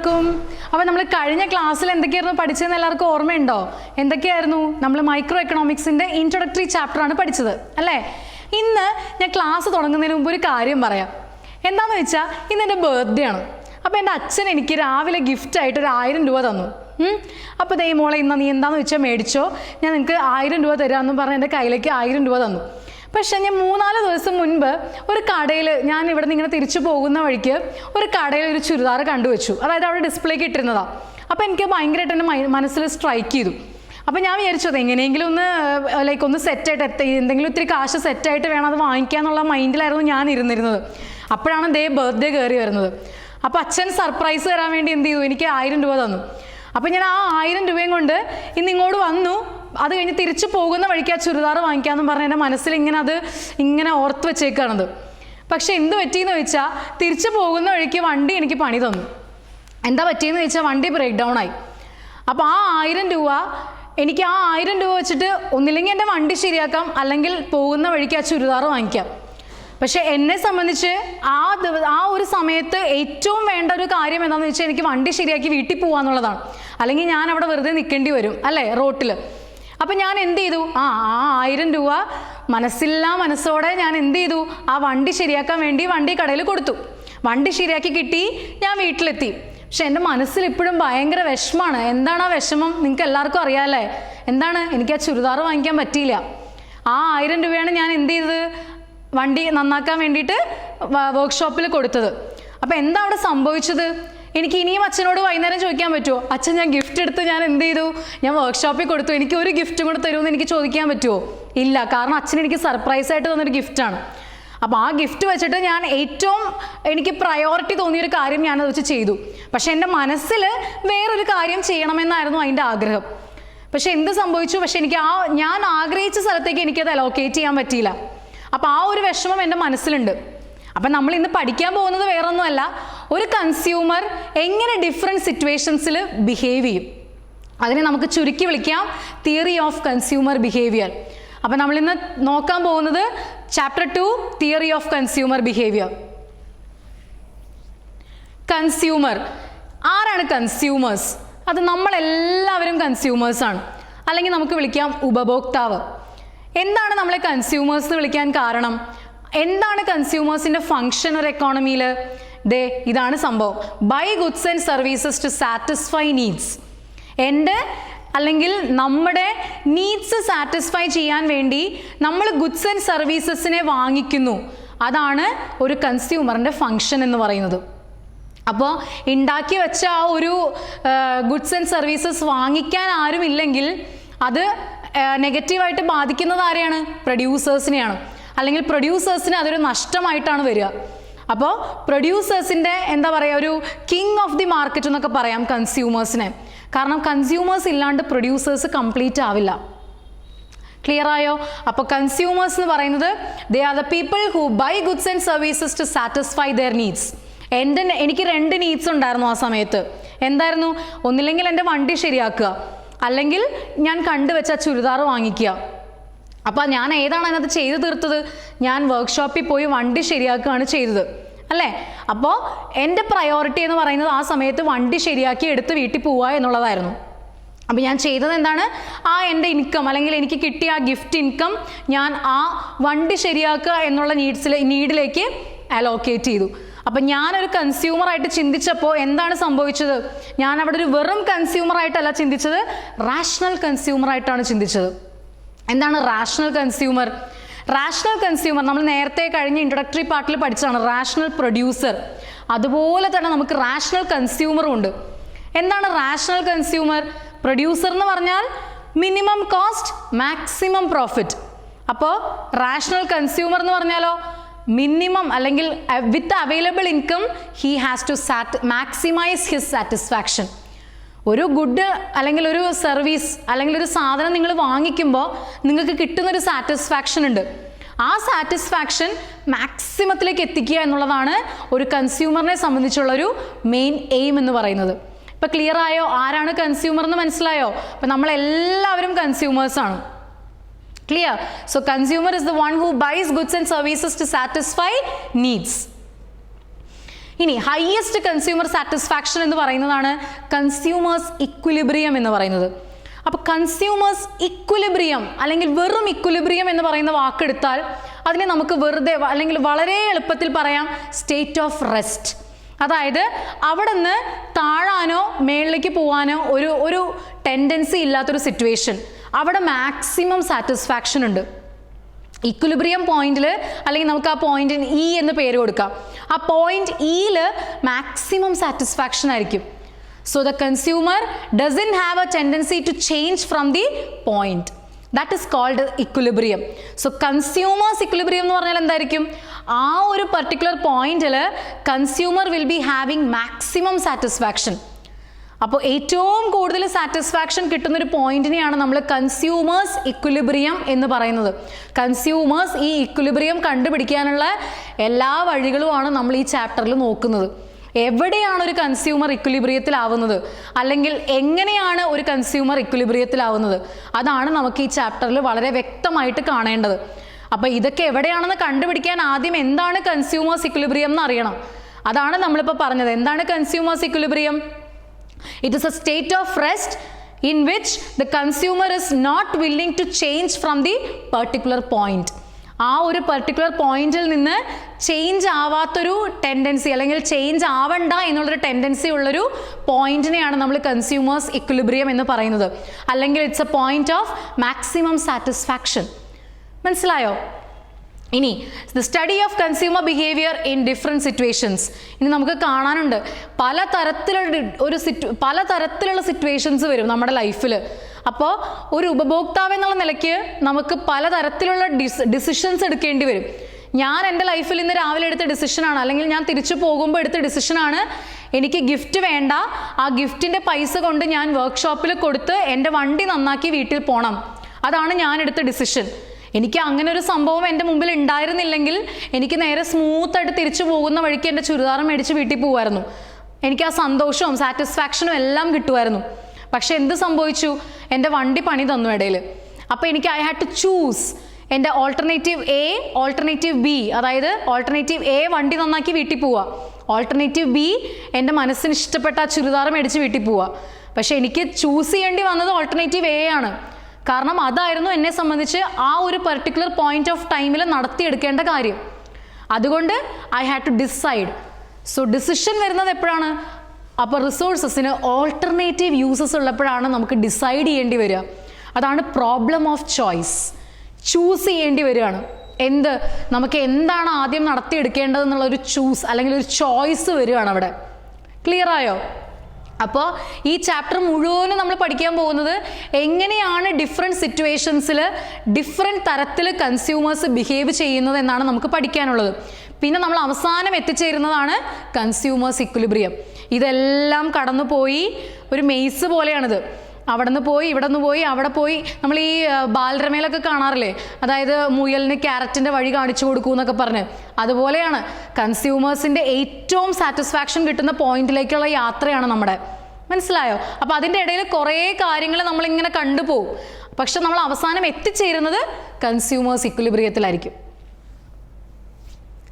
എല്ലാവർക്കും. അപ്പോൾ നമ്മൾ കഴിഞ്ഞ ക്ലാസ്സിൽ എന്തൊക്കെയായിരുന്നു പഠിച്ചതെന്ന് എല്ലാവർക്കും ഓർമ്മയുണ്ടോ? എന്തൊക്കെയായിരുന്നു? നമ്മൾ മൈക്രോ എക്കണോമിക്സിൻ്റെ ഇൻട്രൊഡക്ടറി ചാപ്റ്ററാണ് പഠിച്ചത് അല്ലേ? ഇന്ന് ഞാൻ ക്ലാസ് തുടങ്ങുന്നതിന് മുമ്പ് ഒരു കാര്യം പറയാം. എന്താണെന്ന് വെച്ചാൽ ഇന്ന് എൻ്റെ ബർത്ത്ഡേ ആണ്. അപ്പോൾ എൻ്റെ അച്ഛൻ എനിക്ക് രാവിലെ ഗിഫ്റ്റായിട്ട് ഒരു 1000 രൂപ തന്നു. അപ്പോൾ ദേ മോളെ ഇന്ന് നീ എന്താണെന്ന് വെച്ചാൽ മേടിച്ചോ, ഞാൻ നിനക്ക് 1000 രൂപ തരാമെന്ന് പറഞ്ഞ് എൻ്റെ കയ്യിലേക്ക് 1000 രൂപ തന്നു. പക്ഷേ ഞാൻ 3-4 ദിവസം മുൻപ് ഒരു കടയിൽ, ഞാൻ ഇവിടെ നിന്ന് ഇങ്ങനെ തിരിച്ചു പോകുന്ന വഴിക്ക് ഒരു കടയിൽ ഒരു ചുരിദാർ കണ്ടുവച്ചു. അതായത് അവിടെ ഡിസ്പ്ലേക്ക് ഇട്ടിരുന്നതാണ്. അപ്പോൾ എനിക്ക് ഭയങ്കരമായിട്ട് എൻ്റെ മനസ്സിൽ സ്ട്രൈക്ക് ചെയ്തു. അപ്പോൾ ഞാൻ വിചാരിച്ചത് എങ്ങനെയെങ്കിലും ഒന്ന് സെറ്റായിട്ട് എന്തെങ്കിലും ഇത്തിരി കാശ് സെറ്റായിട്ട് വേണം അത് വാങ്ങിക്കുക എന്നുള്ള മൈൻഡിലായിരുന്നു ഞാൻ ഇരുന്നിരുന്നത്. അപ്പോഴാണ് ദേ ബർത്ത്ഡേ കയറി വരുന്നത്. അപ്പോൾ അച്ഛൻ സർപ്രൈസ് തരാൻ വേണ്ടി എന്ത് ചെയ്തു, എനിക്ക് 1000 രൂപ തന്നു. അപ്പോൾ ഞാൻ ആ 1000 രൂപയും കൊണ്ട് ഇന്ന് ഇങ്ങോട്ട് വന്നു. അത് കഴിഞ്ഞ് തിരിച്ചു പോകുന്ന വഴിക്ക് ആ ചുരിദാർ വാങ്ങിക്കാമെന്ന് പറഞ്ഞ് എൻ്റെ മനസ്സിൽ ഇങ്ങനെ ഓർത്ത് വെച്ചേക്കാണത്. പക്ഷെ എന്ത് പറ്റിയെന്ന് വെച്ചാൽ തിരിച്ചു പോകുന്ന വഴിക്ക് വണ്ടി എനിക്ക് പണി തന്നു. എന്താ പറ്റിയെന്ന് വെച്ചാൽ വണ്ടി ബ്രേക്ക് ഡൗൺ ആയി. അപ്പോൾ ആ 1000 രൂപ എനിക്ക് ആ 1000 രൂപ വെച്ചിട്ട് ഒന്നില്ലെങ്കിൽ എൻ്റെ വണ്ടി ശരിയാക്കാം, അല്ലെങ്കിൽ പോകുന്ന വഴിക്ക് ആ ചുരിദാർ വാങ്ങിക്കാം. പക്ഷെ എന്നെ സംബന്ധിച്ച് ആ ഒരു സമയത്ത് ഏറ്റവും വേണ്ട ഒരു കാര്യം എന്താണെന്ന് വെച്ചാൽ എനിക്ക് വണ്ടി ശരിയാക്കി വീട്ടിൽ പോകാന്നുള്ളതാണ്. അല്ലെങ്കിൽ ഞാൻ അവിടെ വെറുതെ നിൽക്കേണ്ടി വരും അല്ലേ റോട്ടിൽ. അപ്പം ഞാൻ എന്ത് ചെയ്തു, ആ 1000 രൂപ മനസ്സോടെ ഞാൻ എന്ത് ചെയ്തു, ആ വണ്ടി ശരിയാക്കാൻ വേണ്ടി വണ്ടി കടയിൽ കൊടുത്തു. വണ്ടി ശരിയാക്കി കിട്ടി, ഞാൻ വീട്ടിലെത്തി. പക്ഷെ എൻ്റെ മനസ്സിൽ ഇപ്പോഴും ഭയങ്കര വിഷമമാണ്. എന്താണ് ആ വിഷമം? നിങ്ങൾക്ക് എല്ലാവർക്കും അറിയാമല്ലേ എന്താണ്? എനിക്ക് ആ ചുരിദാർ വാങ്ങിക്കാൻ പറ്റിയില്ല. ആ 1000 രൂപയാണ് ഞാൻ എന്ത് ചെയ്തത്, വണ്ടി നന്നാക്കാൻ വേണ്ടിയിട്ട് വർക്ക്ഷോപ്പിൽ കൊടുത്തത്. അപ്പോൾ എന്താ അവിടെ സംഭവിച്ചത്? എനിക്ക് ഇനിയും അച്ഛനോട് വൈകുന്നേരം ചോദിക്കാൻ പറ്റുമോ, അച്ഛൻ ഞാൻ ഗിഫ്റ്റ് എടുത്ത് ഞാൻ എന്ത് ചെയ്തു, ഞാൻ വർക്ക്ഷോപ്പിൽ കൊടുത്തു, എനിക്ക് ഒരു ഗിഫ്റ്റും കൂടെ തരുമെന്ന് എനിക്ക് ചോദിക്കാൻ പറ്റുമോ? ഇല്ല, കാരണം അച്ഛൻ എനിക്ക് സർപ്രൈസായിട്ട് തന്നൊരു ഗിഫ്റ്റാണ്. അപ്പോൾ ആ ഗിഫ്റ്റ് വെച്ചിട്ട് ഞാൻ ഏറ്റവും എനിക്ക് പ്രയോറിറ്റി തോന്നിയൊരു കാര്യം ഞാനത് വെച്ച് ചെയ്തു. പക്ഷെ എൻ്റെ മനസ്സിൽ വേറൊരു കാര്യം ചെയ്യണമെന്നായിരുന്നു അതിൻ്റെ ആഗ്രഹം. പക്ഷെ എന്ത് സംഭവിച്ചു, പക്ഷെ എനിക്ക് ഞാൻ ആഗ്രഹിച്ച സ്ഥലത്തേക്ക് എനിക്കത് അലോക്കേറ്റ് ചെയ്യാൻ പറ്റിയില്ല. അപ്പോൾ ആ ഒരു വിഷമം എൻ്റെ മനസ്സിലുണ്ട്. അപ്പം നമ്മൾ ഇന്ന് പഠിക്കാൻ പോകുന്നത് വേറൊന്നുമല്ല, ഒരു കൺസ്യൂമർ എങ്ങനെ ഡിഫറെൻറ്റ് സിറ്റുവേഷൻസിൽ ബിഹേവ് ചെയ്യും. അതിനെ നമുക്ക് ചുരുക്കി വിളിക്കാം തിയറി ഓഫ് കൺസ്യൂമർ ബിഹേവിയർ. അപ്പം നമ്മളിന്ന് നോക്കാൻ പോകുന്നത് chapter 2 theory of consumer behaviour. Consumer ആരാണ്? കൺസ്യൂമേഴ്സ്. അത് നമ്മളെല്ലാവരും കൺസ്യൂമേഴ്സാണ്, അല്ലെങ്കിൽ നമുക്ക് വിളിക്കാം ഉപഭോക്താവ്. എന്താണ് നമ്മളെ കൺസ്യൂമേഴ്സ് വിളിക്കാൻ കാരണം? എന്താണ് കൺസ്യൂമേഴ്സിൻ്റെ ഫങ്ഷൻ ഒരു എക്കോണമിയിൽ? ഇതാണ് സംഭവം. By goods and services to satisfy needs. അല്ലെങ്കിൽ നമ്മുടെ നീഡ്സ് സാറ്റിസ്ഫൈ ചെയ്യാൻ വേണ്ടി നമ്മൾ ഗുഡ്സ് ആൻഡ് സർവീസസിനെ വാങ്ങിക്കുന്നു. അതാണ് ഒരു കൺസ്യൂമറിൻ്റെ ഫങ്ഷൻ എന്ന് പറയുന്നത്. അപ്പോൾ ഉണ്ടാക്കി വെച്ച ആ ഒരു ഗുഡ്സ് ആൻഡ് സർവീസസ് വാങ്ങിക്കാൻ ആരുമില്ലെങ്കിൽ അത് നെഗറ്റീവായിട്ട് ബാധിക്കുന്നത് ആരെയാണ്? പ്രൊഡ്യൂസേഴ്സിനെയാണ്. അല്ലെങ്കിൽ പ്രൊഡ്യൂസേഴ്സിന് അതൊരു നഷ്ടമായിട്ടാണ് വരിക. അപ്പോൾ പ്രൊഡ്യൂസേഴ്സിൻ്റെ എന്താ പറയുക, ഒരു കിങ് ഓഫ് ദി മാർക്കറ്റ് എന്നൊക്കെ പറയാം കൺസ്യൂമേഴ്സിനെ. കാരണം കൺസ്യൂമേഴ്സ് ഇല്ലാണ്ട് പ്രൊഡ്യൂസേഴ്സ് കംപ്ലീറ്റ് ആവില്ല. ക്ലിയർ ആയോ? അപ്പോൾ കൺസ്യൂമേഴ്സ് എന്ന് പറയുന്നത് they are the people who buy goods and services to satisfy their needs. എനിക്ക് 2 നീഡ്സ് ഉണ്ടായിരുന്നു ആ സമയത്ത്. എന്തായിരുന്നു? ഒന്നില്ലെങ്കിൽ എൻ്റെ വണ്ടി ശരിയാക്കുക, അല്ലെങ്കിൽ ഞാൻ കണ്ടുവച്ച ചുരിദാർ വാങ്ങിക്കുക. അപ്പോൾ ഞാൻ ഏതാണ് അതിനകത്ത് ചെയ്തു തീർത്തത്? ഞാൻ വർക്ക്ഷോപ്പിൽ പോയി വണ്ടി ശരിയാക്കുകയാണ് ചെയ്തത് അല്ലേ? അപ്പോൾ എൻ്റെ പ്രയോറിറ്റി എന്ന് പറയുന്നത് ആ സമയത്ത് വണ്ടി ശരിയാക്കി എടുത്ത് വീട്ടിൽ പോവുക എന്നുള്ളതായിരുന്നു. അപ്പോൾ ഞാൻ ചെയ്തത് എന്താണ്? എൻ്റെ ഇൻകം, അല്ലെങ്കിൽ എനിക്ക് കിട്ടിയ ആ ഗിഫ്റ്റ് ഇൻകം ഞാൻ ആ വണ്ടി ശരിയാക്കുക എന്നുള്ള നീഡിലേക്ക് അലോക്കേറ്റ് ചെയ്തു. അപ്പം ഞാനൊരു കൺസ്യൂമറായിട്ട് ചിന്തിച്ചപ്പോൾ എന്താണ് സംഭവിച്ചത്? ഞാൻ അവിടെ ഒരു വെറും കൺസ്യൂമറായിട്ടല്ല ചിന്തിച്ചത്, റാഷണൽ കൺസ്യൂമറായിട്ടാണ് ചിന്തിച്ചത്. എന്താണ് റാഷണൽ കൺസ്യൂമർ? റാഷണൽ കൺസ്യൂമർ നമ്മൾ നേരത്തെ കഴിഞ്ഞ ഇൻട്രൊഡക്ടറി പാർട്ടിൽ പഠിച്ചതാണ്. റാഷണൽ പ്രൊഡ്യൂസർ, അതുപോലെ തന്നെ നമുക്ക് റാഷണൽ കൺസ്യൂമറും ഉണ്ട്. എന്താണ് റാഷണൽ കൺസ്യൂമർ? പ്രൊഡ്യൂസർ എന്ന് പറഞ്ഞാൽ മിനിമം കോസ്റ്റ് മാക്സിമം പ്രോഫിറ്റ്. അപ്പോൾ റാഷണൽ കൺസ്യൂമർ എന്ന് പറഞ്ഞാലോ മിനിമം, അല്ലെങ്കിൽ with available income he has to maximise his satisfaction. ഒരു ഗുഡ് അല്ലെങ്കിൽ ഒരു സർവീസ് അല്ലെങ്കിൽ ഒരു സാധനം നിങ്ങൾ വാങ്ങിക്കുമ്പോൾ നിങ്ങൾക്ക് കിട്ടുന്നൊരു സാറ്റിസ്ഫാക്ഷൻ ഉണ്ട്. ആ സാറ്റിസ്ഫാക്ഷൻ മാക്സിമത്തിലേക്ക് എത്തിക്കുക എന്നുള്ളതാണ് ഒരു കൺസ്യൂമറിനെ സംബന്ധിച്ചുള്ളൊരു മെയിൻ എയിം എന്ന് പറയുന്നത്. ഇപ്പം ക്ലിയർ ആയോ? ആരാണ് കൺസ്യൂമർ എന്ന് മനസ്സിലായോ? അപ്പം നമ്മളെല്ലാവരും കൺസ്യൂമേഴ്സാണ്. Clear? So consumer is the one who buys goods and services to satisfy needs. ഇനി ഹയസ്റ്റ് കൺസ്യൂമർ സാറ്റിസ്ഫാക്ഷൻ എന്ന് പറയുന്നതാണ് കൺസ്യൂമേഴ്സ് ഇക്വിലിബ്രിയം എന്ന് പറയുന്നത്. അപ്പോൾ കൺസ്യൂമേഴ്സ് ഇക്വിലിബ്രിയം അല്ലെങ്കിൽ വെറും ഇക്വിലിബ്രിയം എന്ന് പറയുന്ന വാക്കെടുത്താൽ അതിനെ നമുക്ക് വെറുതെ അല്ലെങ്കിൽ വളരെ എളുപ്പത്തിൽ പറയാം സ്റ്റേറ്റ് ഓഫ് റെസ്റ്റ്. അതായത് അവിടെ നിന്ന് താഴാനോ മേളിലേക്ക് പോകാനോ ഒരു ടെൻഡൻസി ഇല്ലാത്തൊരു സിറ്റുവേഷൻ. അവിടെ മാക്സിമം സാറ്റിസ്ഫാക്ഷൻ ഉണ്ട്. ഇക്വിലിബ്രിയം പോയിന്റിൽ അല്ലെങ്കിൽ നമുക്ക് ആ പോയിന്റിന് ഇ എന്ന് പേര് കൊടുക്കാം. ആ പോയിന്റ് ഇയിൽ മാക്സിമം സാറ്റിസ്ഫാക്ഷൻ ആയിരിക്കും. So the consumer doesn't have a tendency to change from the point. That is called equilibrium. So consumers equilibrium എന്ന് പറഞ്ഞാൽ എന്തായിരിക്കും? ആ ഒരു പർട്ടിക്കുലർ പോയിന്റിൽ consumer will be having maximum satisfaction. അപ്പോൾ ഏറ്റവും കൂടുതൽ സാറ്റിസ്ഫാക്ഷൻ കിട്ടുന്നൊരു പോയിന്റിനെയാണ് നമ്മൾ കൺസ്യൂമേഴ്സ് ഇക്വിലിബ്രിയം എന്ന് പറയുന്നത്. കൺസ്യൂമേഴ്സ് ഈ ഇക്വിലിബ്രിയം കണ്ടുപിടിക്കാനുള്ള എല്ലാ വഴികളുമാണ് നമ്മൾ ഈ ചാപ്റ്ററിൽ നോക്കുന്നത്. എവിടെയാണ് ഒരു കൺസ്യൂമർ ഇക്വിലിബ്രിയത്തിലാവുന്നത്, അല്ലെങ്കിൽ എങ്ങനെയാണ് ഒരു കൺസ്യൂമർ ഇക്വിലിബ്രിയത്തിലാവുന്നത്, അതാണ് നമുക്ക് ഈ ചാപ്റ്ററിൽ വളരെ വ്യക്തമായിട്ട് കാണേണ്ടത്. അപ്പോൾ ഇതൊക്കെ എവിടെയാണെന്ന് കണ്ടുപിടിക്കാൻ ആദ്യം എന്താണ് കൺസ്യൂമേഴ്സ് ഇക്വിലിബ്രിയം എന്ന് അറിയണം. അതാണ് നമ്മളിപ്പോൾ പറഞ്ഞത്. എന്താണ് consumers equilibrium? It is a state of rest in which the consumer is not willing to change from the particular point. ആ ഒരു പർട്ടിക്കുലർ പോയിന്റിൽ നിന്ന് ചേഞ്ച് ആവാത്തൊരു ടെൻഡൻസി അല്ലെങ്കിൽ ചേഞ്ച് ആവണ്ട എന്നുള്ളൊരു ടെൻഡൻസി ഉള്ളൊരു പോയിന്റിനെയാണ് നമ്മൾ കൺസ്യൂമേഴ്സ് ഇക്വിലിബ്രിയം എന്ന് പറയുന്നത്. അല്ലെങ്കിൽ it's A point of maximum satisfaction. മനസ്സിലായോ? ഇനി the study of consumer behaviour in different situations. ഇനി നമുക്ക് കാണാനുണ്ട് പലതരത്തിലുള്ള സിറ്റുവേഷൻസ് വരും നമ്മുടെ ലൈഫിൽ. അപ്പോൾ ഒരു ഉപഭോക്താവ് എന്നുള്ള നിലയ്ക്ക് നമുക്ക് പലതരത്തിലുള്ള ഡിസിഷൻസ് എടുക്കേണ്ടി വരും. ഞാൻ എൻ്റെ ലൈഫിൽ ഇന്ന് രാവിലെ എടുത്ത ഡിസിഷനാണ്, അല്ലെങ്കിൽ ഞാൻ തിരിച്ചു പോകുമ്പോൾ എടുത്ത ഡിസിഷനാണ്, എനിക്ക് ഗിഫ്റ്റ് വേണ്ട, ആ ഗിഫ്റ്റിൻ്റെ പൈസ കൊണ്ട് ഞാൻ വർക്ക്ഷോപ്പിൽ കൊടുത്ത് എൻ്റെ വണ്ടി നന്നാക്കി വീട്ടിൽ പോകണം. അതാണ് ഞാൻ എടുത്ത ഡിസിഷൻ. എനിക്ക് അങ്ങനെ ഒരു സംഭവം എൻ്റെ മുമ്പിൽ ഉണ്ടായിരുന്നില്ലെങ്കിൽ എനിക്ക് നേരെ സ്മൂത്തായിട്ട് തിരിച്ചു പോകുന്ന വഴിക്ക് എൻ്റെ ചുരിദാർ മേടിച്ച് വീട്ടിൽ പോകുമായിരുന്നു. എനിക്ക് ആ സന്തോഷവും സാറ്റിസ്ഫാക്ഷനും എല്ലാം കിട്ടുമായിരുന്നു. പക്ഷെ എന്ത് സംഭവിച്ചു? എൻ്റെ വണ്ടി പണി തന്നു ഇടയിൽ. അപ്പോൾ എനിക്ക് ഐ ഹാഡ് ടു ചൂസ് എൻ്റെ ഓൾട്ടർനേറ്റീവ് എ, ഓൾട്ടർനേറ്റീവ് ബി. അതായത് ഓൾട്ടർനേറ്റീവ് എ വണ്ടി നന്നാക്കി വീട്ടിൽ പോവുക, ഓൾട്ടർനേറ്റീവ് ബി എൻ്റെ മനസ്സിന് ഇഷ്ടപ്പെട്ട ആ ചുരിദാർ മേടിച്ച് വീട്ടിൽ പോവുക. പക്ഷെ എനിക്ക് ചൂസ് ചെയ്യേണ്ടി വന്നത് ഓൾട്ടർനേറ്റീവ് എ ആണ്. കാരണം അതായിരുന്നു എന്നെ സംബന്ധിച്ച് ആ ഒരു പർട്ടിക്കുലർ പോയിന്റ് ഓഫ് ടൈമിൽ നടത്തിയെടുക്കേണ്ട കാര്യം. അതുകൊണ്ട് I had to decide. So decision വരുന്നത് എപ്പോഴാണ്? അപ്പോൾ റിസോഴ്സസിന് ഓൾട്ടർനേറ്റീവ് യൂസസ് ഉള്ളപ്പോഴാണ് നമുക്ക് ഡിസൈഡ് ചെയ്യേണ്ടി വരിക. അതാണ് പ്രോബ്ലം ഓഫ് ചോയ്സ്. ചൂസ് ചെയ്യേണ്ടി വരികയാണ്. എന്ത് നമുക്ക് എന്താണ് ആദ്യം നടത്തിയെടുക്കേണ്ടതെന്നുള്ള ഒരു ചൂസ് അല്ലെങ്കിൽ ഒരു ചോയ്സ് വരികയാണ് അവിടെ. ക്ലിയർ ആയോ? അപ്പോൾ ഈ ചാപ്റ്റർ മുഴുവനും നമ്മൾ പഠിക്കാൻ പോകുന്നത് എങ്ങനെയാണ് ഡിഫറെൻറ്റ് സിറ്റുവേഷൻസിൽ ഡിഫറെൻറ്റ് തരത്തിൽ കൺസ്യൂമേഴ്സ് ബിഹേവ് ചെയ്യുന്നത് എന്നാണ് നമുക്ക് പഠിക്കാനുള്ളത്. പിന്നെ നമ്മൾ അവസാനം എത്തിച്ചേരുന്നതാണ് കൺസ്യൂമേഴ്സ് ഇക്വിലിബ്രിയം. ഇതെല്ലാം കടന്നു പോയി ഒരു മെയ്സ് പോലെയാണിത്. അവിടെ നിന്ന് പോയി ഇവിടെ നിന്ന് പോയി അവിടെ പോയി. നമ്മൾ ഈ ബാലരമയിലൊക്കെ കാണാറില്ലേ, അതായത് മുയലിന് ക്യാരറ്റിൻ്റെ വഴി കാണിച്ചു കൊടുക്കൂ എന്നൊക്കെ പറഞ്ഞ്, അതുപോലെയാണ് കൺസ്യൂമേഴ്സിൻ്റെ ഏറ്റവും സാറ്റിസ്ഫാക്ഷൻ കിട്ടുന്ന പോയിന്റിലേക്കുള്ള യാത്രയാണ് നമ്മുടെ. മനസ്സിലായോ? അപ്പോൾ അതിൻ്റെ ഇടയിൽ കുറേ കാര്യങ്ങൾ നമ്മളിങ്ങനെ കണ്ടുപോകും. പക്ഷെ നമ്മൾ അവസാനം എത്തിച്ചേരുന്നത് consumers ഇക്വിലിബ്രിയത്തിലായിരിക്കും.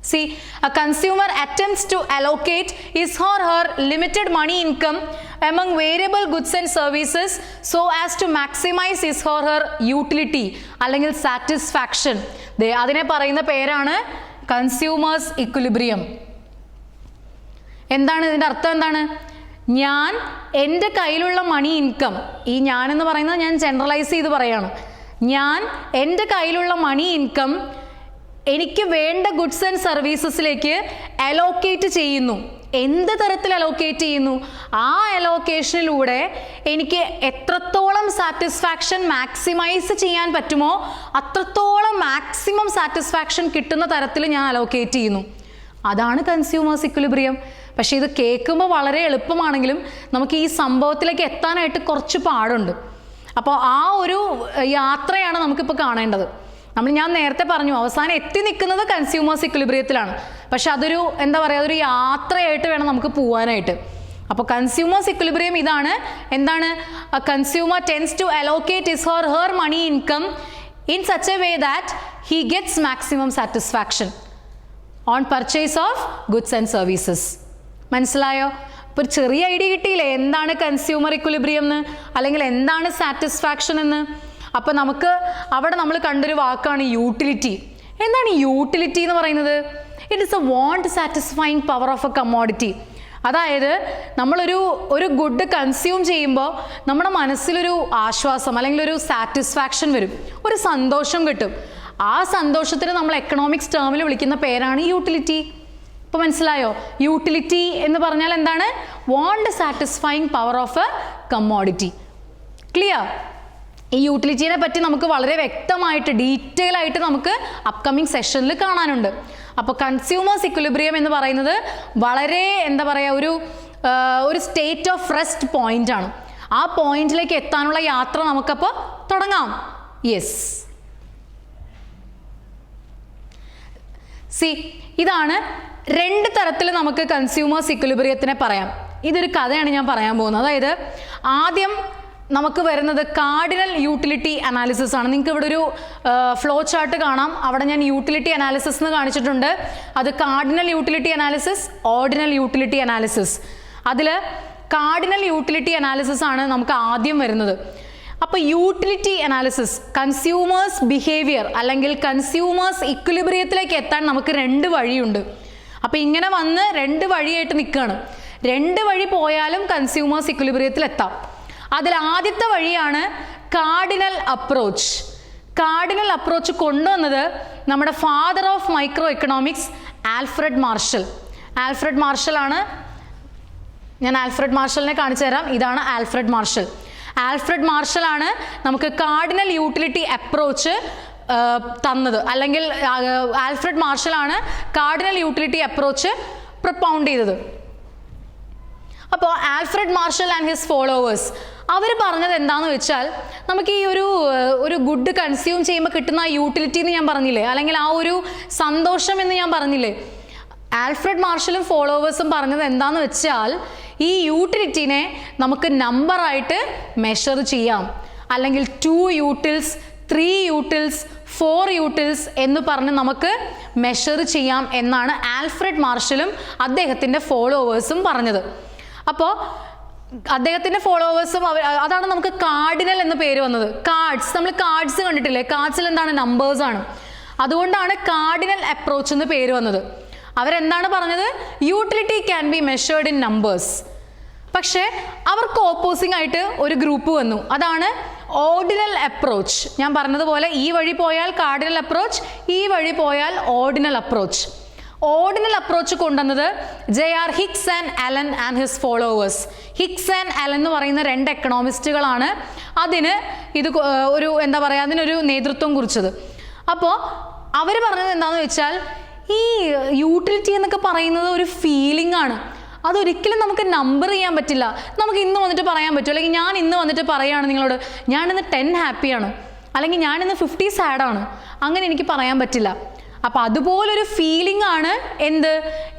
See, a consumer attempts to allocate his or her limited money income among variable goods and services so as to maximize his or her utility അല്ലെങ്കിൽ satisfaction. അതിനെ പറയുന്ന പേരാണ് കൺസ്യൂമേഴ്സ് ഇക്വിലിബ്രിയം. എന്താണ് ഇതിൻ്റെ അർത്ഥം? എന്താണ്? ഞാൻ എൻ്റെ കയ്യിലുള്ള മണി ഇൻകം, ഈ ഞാൻ എന്ന് പറയുന്നത് ഞാൻ ജനറലൈസ് ചെയ്ത് പറയാണ്, ഞാൻ എൻ്റെ കയ്യിലുള്ള മണി ഇൻകം എനിക്ക് വേണ്ട ഗുഡ്സ് ആൻഡ് സർവീസസിലേക്ക് അലോക്കേറ്റ് ചെയ്യുന്നു. എന്ത് തരത്തിൽ അലോക്കേറ്റ് ചെയ്യുന്നു? ആ അലോക്കേഷനിലൂടെ എനിക്ക് എത്രത്തോളം സാറ്റിസ്ഫാക്ഷൻ മാക്സിമൈസ് ചെയ്യാൻ പറ്റുമോ അത്രത്തോളം മാക്സിമം സാറ്റിസ്ഫാക്ഷൻ കിട്ടുന്ന തരത്തിൽ ഞാൻ അലോക്കേറ്റ് ചെയ്യുന്നു. അതാണ് കൺസ്യൂമേഴ്സ് ഇക്വിലിബ്രിയം. പക്ഷേ ഇത് കേൾക്കുമ്പോൾ വളരെ എളുപ്പമാണെങ്കിലും നമുക്ക് ഈ സംഭവത്തിലേക്ക് എത്താനായിട്ട് കുറച്ച് പാടുണ്ട്. അപ്പോൾ ആ ഒരു യാത്രയാണ് നമുക്കിപ്പോൾ കാണേണ്ടത്. ഞാൻ നേരത്തെ പറഞ്ഞു അവസാനം എത്തി നിൽക്കുന്നത് കൺസ്യൂമേഴ്സ് ഇക്വിലിബ്രിയത്തിലാണ്. പക്ഷെ അതൊരു എന്താ പറയുക, അതൊരു യാത്രയായിട്ട് വേണം നമുക്ക് പോകാനായിട്ട്. അപ്പോൾ കൺസ്യൂമേഴ്സ് ഇക്വിലിബ്രിയം ഇതാണ്. എന്താണ്? Consumer tends to allocate his or her money income in such a way that he gets maximum satisfaction on purchase of goods and services. മനസ്സിലായോ? ഇപ്പോൾ ഒരു ചെറിയ ഐഡിയ കിട്ടിയില്ലേ എന്താണ് കൺസ്യൂമർ ഇക്വിലിബ്രിയം എന്ന്, അല്ലെങ്കിൽ എന്താണ് സാറ്റിസ്ഫാക്ഷൻ എന്ന്? അപ്പോൾ നമുക്ക് അവിടെ നമ്മൾ കണ്ടൊരു വാക്കാണ് യൂട്ടിലിറ്റി. എന്താണ് യൂട്ടിലിറ്റി എന്ന് പറയുന്നത്? It is A want satisfying power of a commodity. അതായത് ഒരു ഗുഡ് കൺസ്യൂം ചെയ്യുമ്പോൾ നമ്മുടെ മനസ്സിലൊരു ആശ്വാസം അല്ലെങ്കിൽ ഒരു സാറ്റിസ്ഫാക്ഷൻ വരും, ഒരു സന്തോഷം കിട്ടും. ആ സന്തോഷത്തിന് നമ്മൾ എക്കണോമിക്സ് ടേമിൽ വിളിക്കുന്ന പേരാണ് യൂട്ടിലിറ്റി. ഇപ്പോൾ മനസ്സിലായോ? യൂട്ടിലിറ്റി എന്ന് പറഞ്ഞാൽ എന്താണ്? Want satisfying power of a commodity. Clear? ഈ യൂട്ടിലിറ്റിനെ പറ്റി നമുക്ക് വളരെ വ്യക്തമായിട്ട് ഡീറ്റെയിൽ ആയിട്ട് നമുക്ക് അപ്കമിങ് സെഷനിൽ കാണാനുണ്ട്. അപ്പോൾ കൺസ്യൂമേഴ്സ് ഇക്വിലിബ്രിയം എന്ന് പറയുന്നത് വളരെ എന്താ പറയുക ഒരു സ്റ്റേറ്റ് ഓഫ് റെസ്റ്റ് പോയിന്റ് ആണ്. ആ പോയിന്റിലേക്ക് എത്താനുള്ള യാത്ര നമുക്കപ്പോൾ തുടങ്ങാം. യെസ്, ഇതാണ് രണ്ട് തരത്തിൽ നമുക്ക് കൺസ്യൂമേഴ്സ് ഇക്വിലിബ്രിയത്തിനെ പറയാം. ഇതൊരു കഥയാണ് ഞാൻ പറയാൻ പോകുന്നത്. അതായത് ആദ്യം നമുക്ക് വരുന്നത് കാർഡിനൽ യൂട്ടിലിറ്റി അനാലിസിസ് ആണ്. നിങ്ങൾക്ക് ഇവിടെ ഒരു ഫ്ലോ ചാർട്ട് കാണാം. അവിടെ ഞാൻ യൂട്ടിലിറ്റി അനാലിസിസ് എന്ന് കാണിച്ചിട്ടുണ്ട്. അത് cardinal utility analysis, ordinal utility analysis. അതിൽ കാർഡിനൽ യൂട്ടിലിറ്റി അനാലിസിസ് ആണ് നമുക്ക് ആദ്യം വരുന്നത്. അപ്പോൾ യൂട്ടിലിറ്റി അനാലിസിസ്, കൺസ്യൂമേഴ്സ് ബിഹേവിയർ അല്ലെങ്കിൽ കൺസ്യൂമേഴ്സ് ഇക്വിലിബ്രിയത്തിലേക്ക് എത്താൻ നമുക്ക് രണ്ട് വഴിയുണ്ട്. അപ്പോൾ ഇങ്ങനെ വന്ന് രണ്ട് വഴിയായിട്ട് നിൽക്കുകയാണ്. രണ്ട് വഴി പോയാലും കൺസ്യൂമേഴ്സ് ഇക്വിലിബ്രിയത്തിൽ എത്താം. അതിൽ ആദ്യത്തെ വഴിയാണ് കാർഡിനൽ അപ്രോച്ച്. കാർഡിനൽ അപ്രോച്ച് കൊണ്ടുവന്നത് നമ്മുടെ father of micro economics Alfred marshal. Alfred Marshall ആണ്. ഞാൻ ആൽഫ്രഡ് മാർഷലിനെ കാണിച്ചു തരാം. ഇതാണ് ആൽഫ്രഡ് മാർഷൽ. ആൽഫ്രഡ് മാർഷൽ ആണ് നമുക്ക് കാർഡിനൽ യൂട്ടിലിറ്റി അപ്രോച്ച് തന്നത്, അല്ലെങ്കിൽ ആൽഫ്രഡ് മാർഷൽ ആണ് കാർഡിനൽ യൂട്ടിലിറ്റി അപ്രോച്ച് പ്രൊപ്പൗണ്ട് ചെയ്തത്. അപ്പോൾ Alfred Marshall and his followers അവർ പറഞ്ഞത് എന്താണെന്ന് വെച്ചാൽ, നമുക്ക് ഈ ഒരു ഗുഡ് കൺസ്യൂം ചെയ്യുമ്പോൾ കിട്ടുന്ന ആ യൂട്ടിലിറ്റി എന്ന് ഞാൻ പറഞ്ഞില്ലേ, അല്ലെങ്കിൽ ആ ഒരു സന്തോഷം എന്ന് ഞാൻ പറഞ്ഞില്ലേ, ആൽഫ്രഡ് മാർഷലും ഫോളോവേഴ്സും പറഞ്ഞത് എന്താണെന്ന് വെച്ചാൽ ഈ യൂട്ടിലിറ്റിനെ നമുക്ക് നമ്പറായിട്ട് മെഷർ ചെയ്യാം. അല്ലെങ്കിൽ 2 യൂട്ടിൽസ്, 3 യൂട്ടിൽസ്, 4 യൂട്ടിൽസ് എന്ന് പറഞ്ഞ് നമുക്ക് മെഷർ ചെയ്യാം എന്നാണ് ആൽഫ്രഡ് മാർഷലും അദ്ദേഹത്തിൻ്റെ ഫോളോവേഴ്സും പറഞ്ഞത്. അപ്പോൾ അദ്ദേഹത്തിൻ്റെ ഫോളോവേഴ്സും അതാണ് നമുക്ക് കാർഡിനൽ എന്ന പേര് വന്നത്. കാർഡ്സ്, നമ്മൾ കാർഡ്സ് കണ്ടിട്ടില്ലേ? കാർഡ്സിൽ എന്താണ്? നമ്പേഴ്സാണ്. അതുകൊണ്ടാണ് കാർഡിനൽ അപ്രോച്ച് എന്ന് പേര് വന്നത്. അവരെന്താണ് പറഞ്ഞത്? Utility can be measured in numbers. പക്ഷേ അവർക്ക് ഓപ്പോസിംഗ് ആയിട്ട് ഒരു ഗ്രൂപ്പ് വന്നു. അതാണ് ഓർഡിനൽ അപ്രോച്ച്. ഞാൻ പറഞ്ഞതുപോലെ ഈ വഴി പോയാൽ കാർഡിനൽ അപ്രോച്ച്, ഈ വഴി പോയാൽ ഓർഡിനൽ അപ്രോച്ച്. ഓർഡിനൽ അപ്രോച്ച് കൊണ്ടുവന്നത് JR Hicks and Allen and his followers. Hicks and Allen എന്ന് പറയുന്ന 2 എക്കണോമിസ്റ്റുകളാണ് അതിന് എന്താ പറയുക, അതിനൊരു നേതൃത്വം കുറിച്ചത്. അപ്പോൾ അവർ പറഞ്ഞത് എന്താണെന്ന് വെച്ചാൽ, ഈ യൂട്ടിലിറ്റി എന്നൊക്കെ പറയുന്നത് ഒരു ഫീലിംഗ് ആണ്. അതൊരിക്കലും നമുക്ക് നമ്പർ ചെയ്യാൻ പറ്റില്ല. നമുക്ക് ഇന്ന് വന്നിട്ട് പറയാൻ പറ്റും, അല്ലെങ്കിൽ ഞാൻ ഇന്ന് വന്നിട്ട് പറയുകയാണ് നിങ്ങളോട്, ഞാനിന്ന് 10 ഹാപ്പിയാണ്, അല്ലെങ്കിൽ ഞാനിന്ന് 50 സാഡാണ്, അങ്ങനെ എനിക്ക് പറയാൻ പറ്റില്ല. അപ്പോൾ അതുപോലൊരു ഫീലിംഗ് ആണ്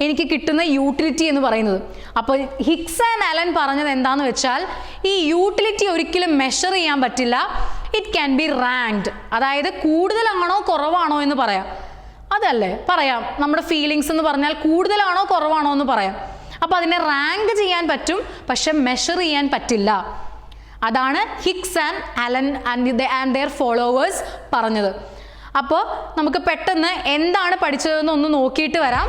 എനിക്ക് കിട്ടുന്ന യൂട്ടിലിറ്റി എന്ന് പറയുന്നത്. അപ്പോൾ ഹിക്സ് ആൻഡ് അലൻ പറഞ്ഞത് എന്താണെന്ന് വെച്ചാൽ, ഈ യൂട്ടിലിറ്റി ഒരിക്കലും മെഷർ ചെയ്യാൻ പറ്റില്ല. It can be ranked. അതായത് കൂടുതലാണോ കുറവാണോ എന്ന് പറയാം. അതല്ലേ പറയാം, നമ്മുടെ ഫീലിങ്സ് എന്ന് പറഞ്ഞാൽ കൂടുതലാണോ കുറവാണോ എന്ന് പറയാം. അപ്പോൾ അതിനെ റാങ്ക് ചെയ്യാൻ പറ്റും, പക്ഷെ മെഷർ ചെയ്യാൻ പറ്റില്ല. അതാണ് Hicks and Allen and their followers പറഞ്ഞത്. അപ്പോൾ നമുക്ക് പെട്ടെന്ന് എന്താണ് പഠിച്ചതെന്ന് ഒന്ന് നോക്കിയിട്ട് വരാം.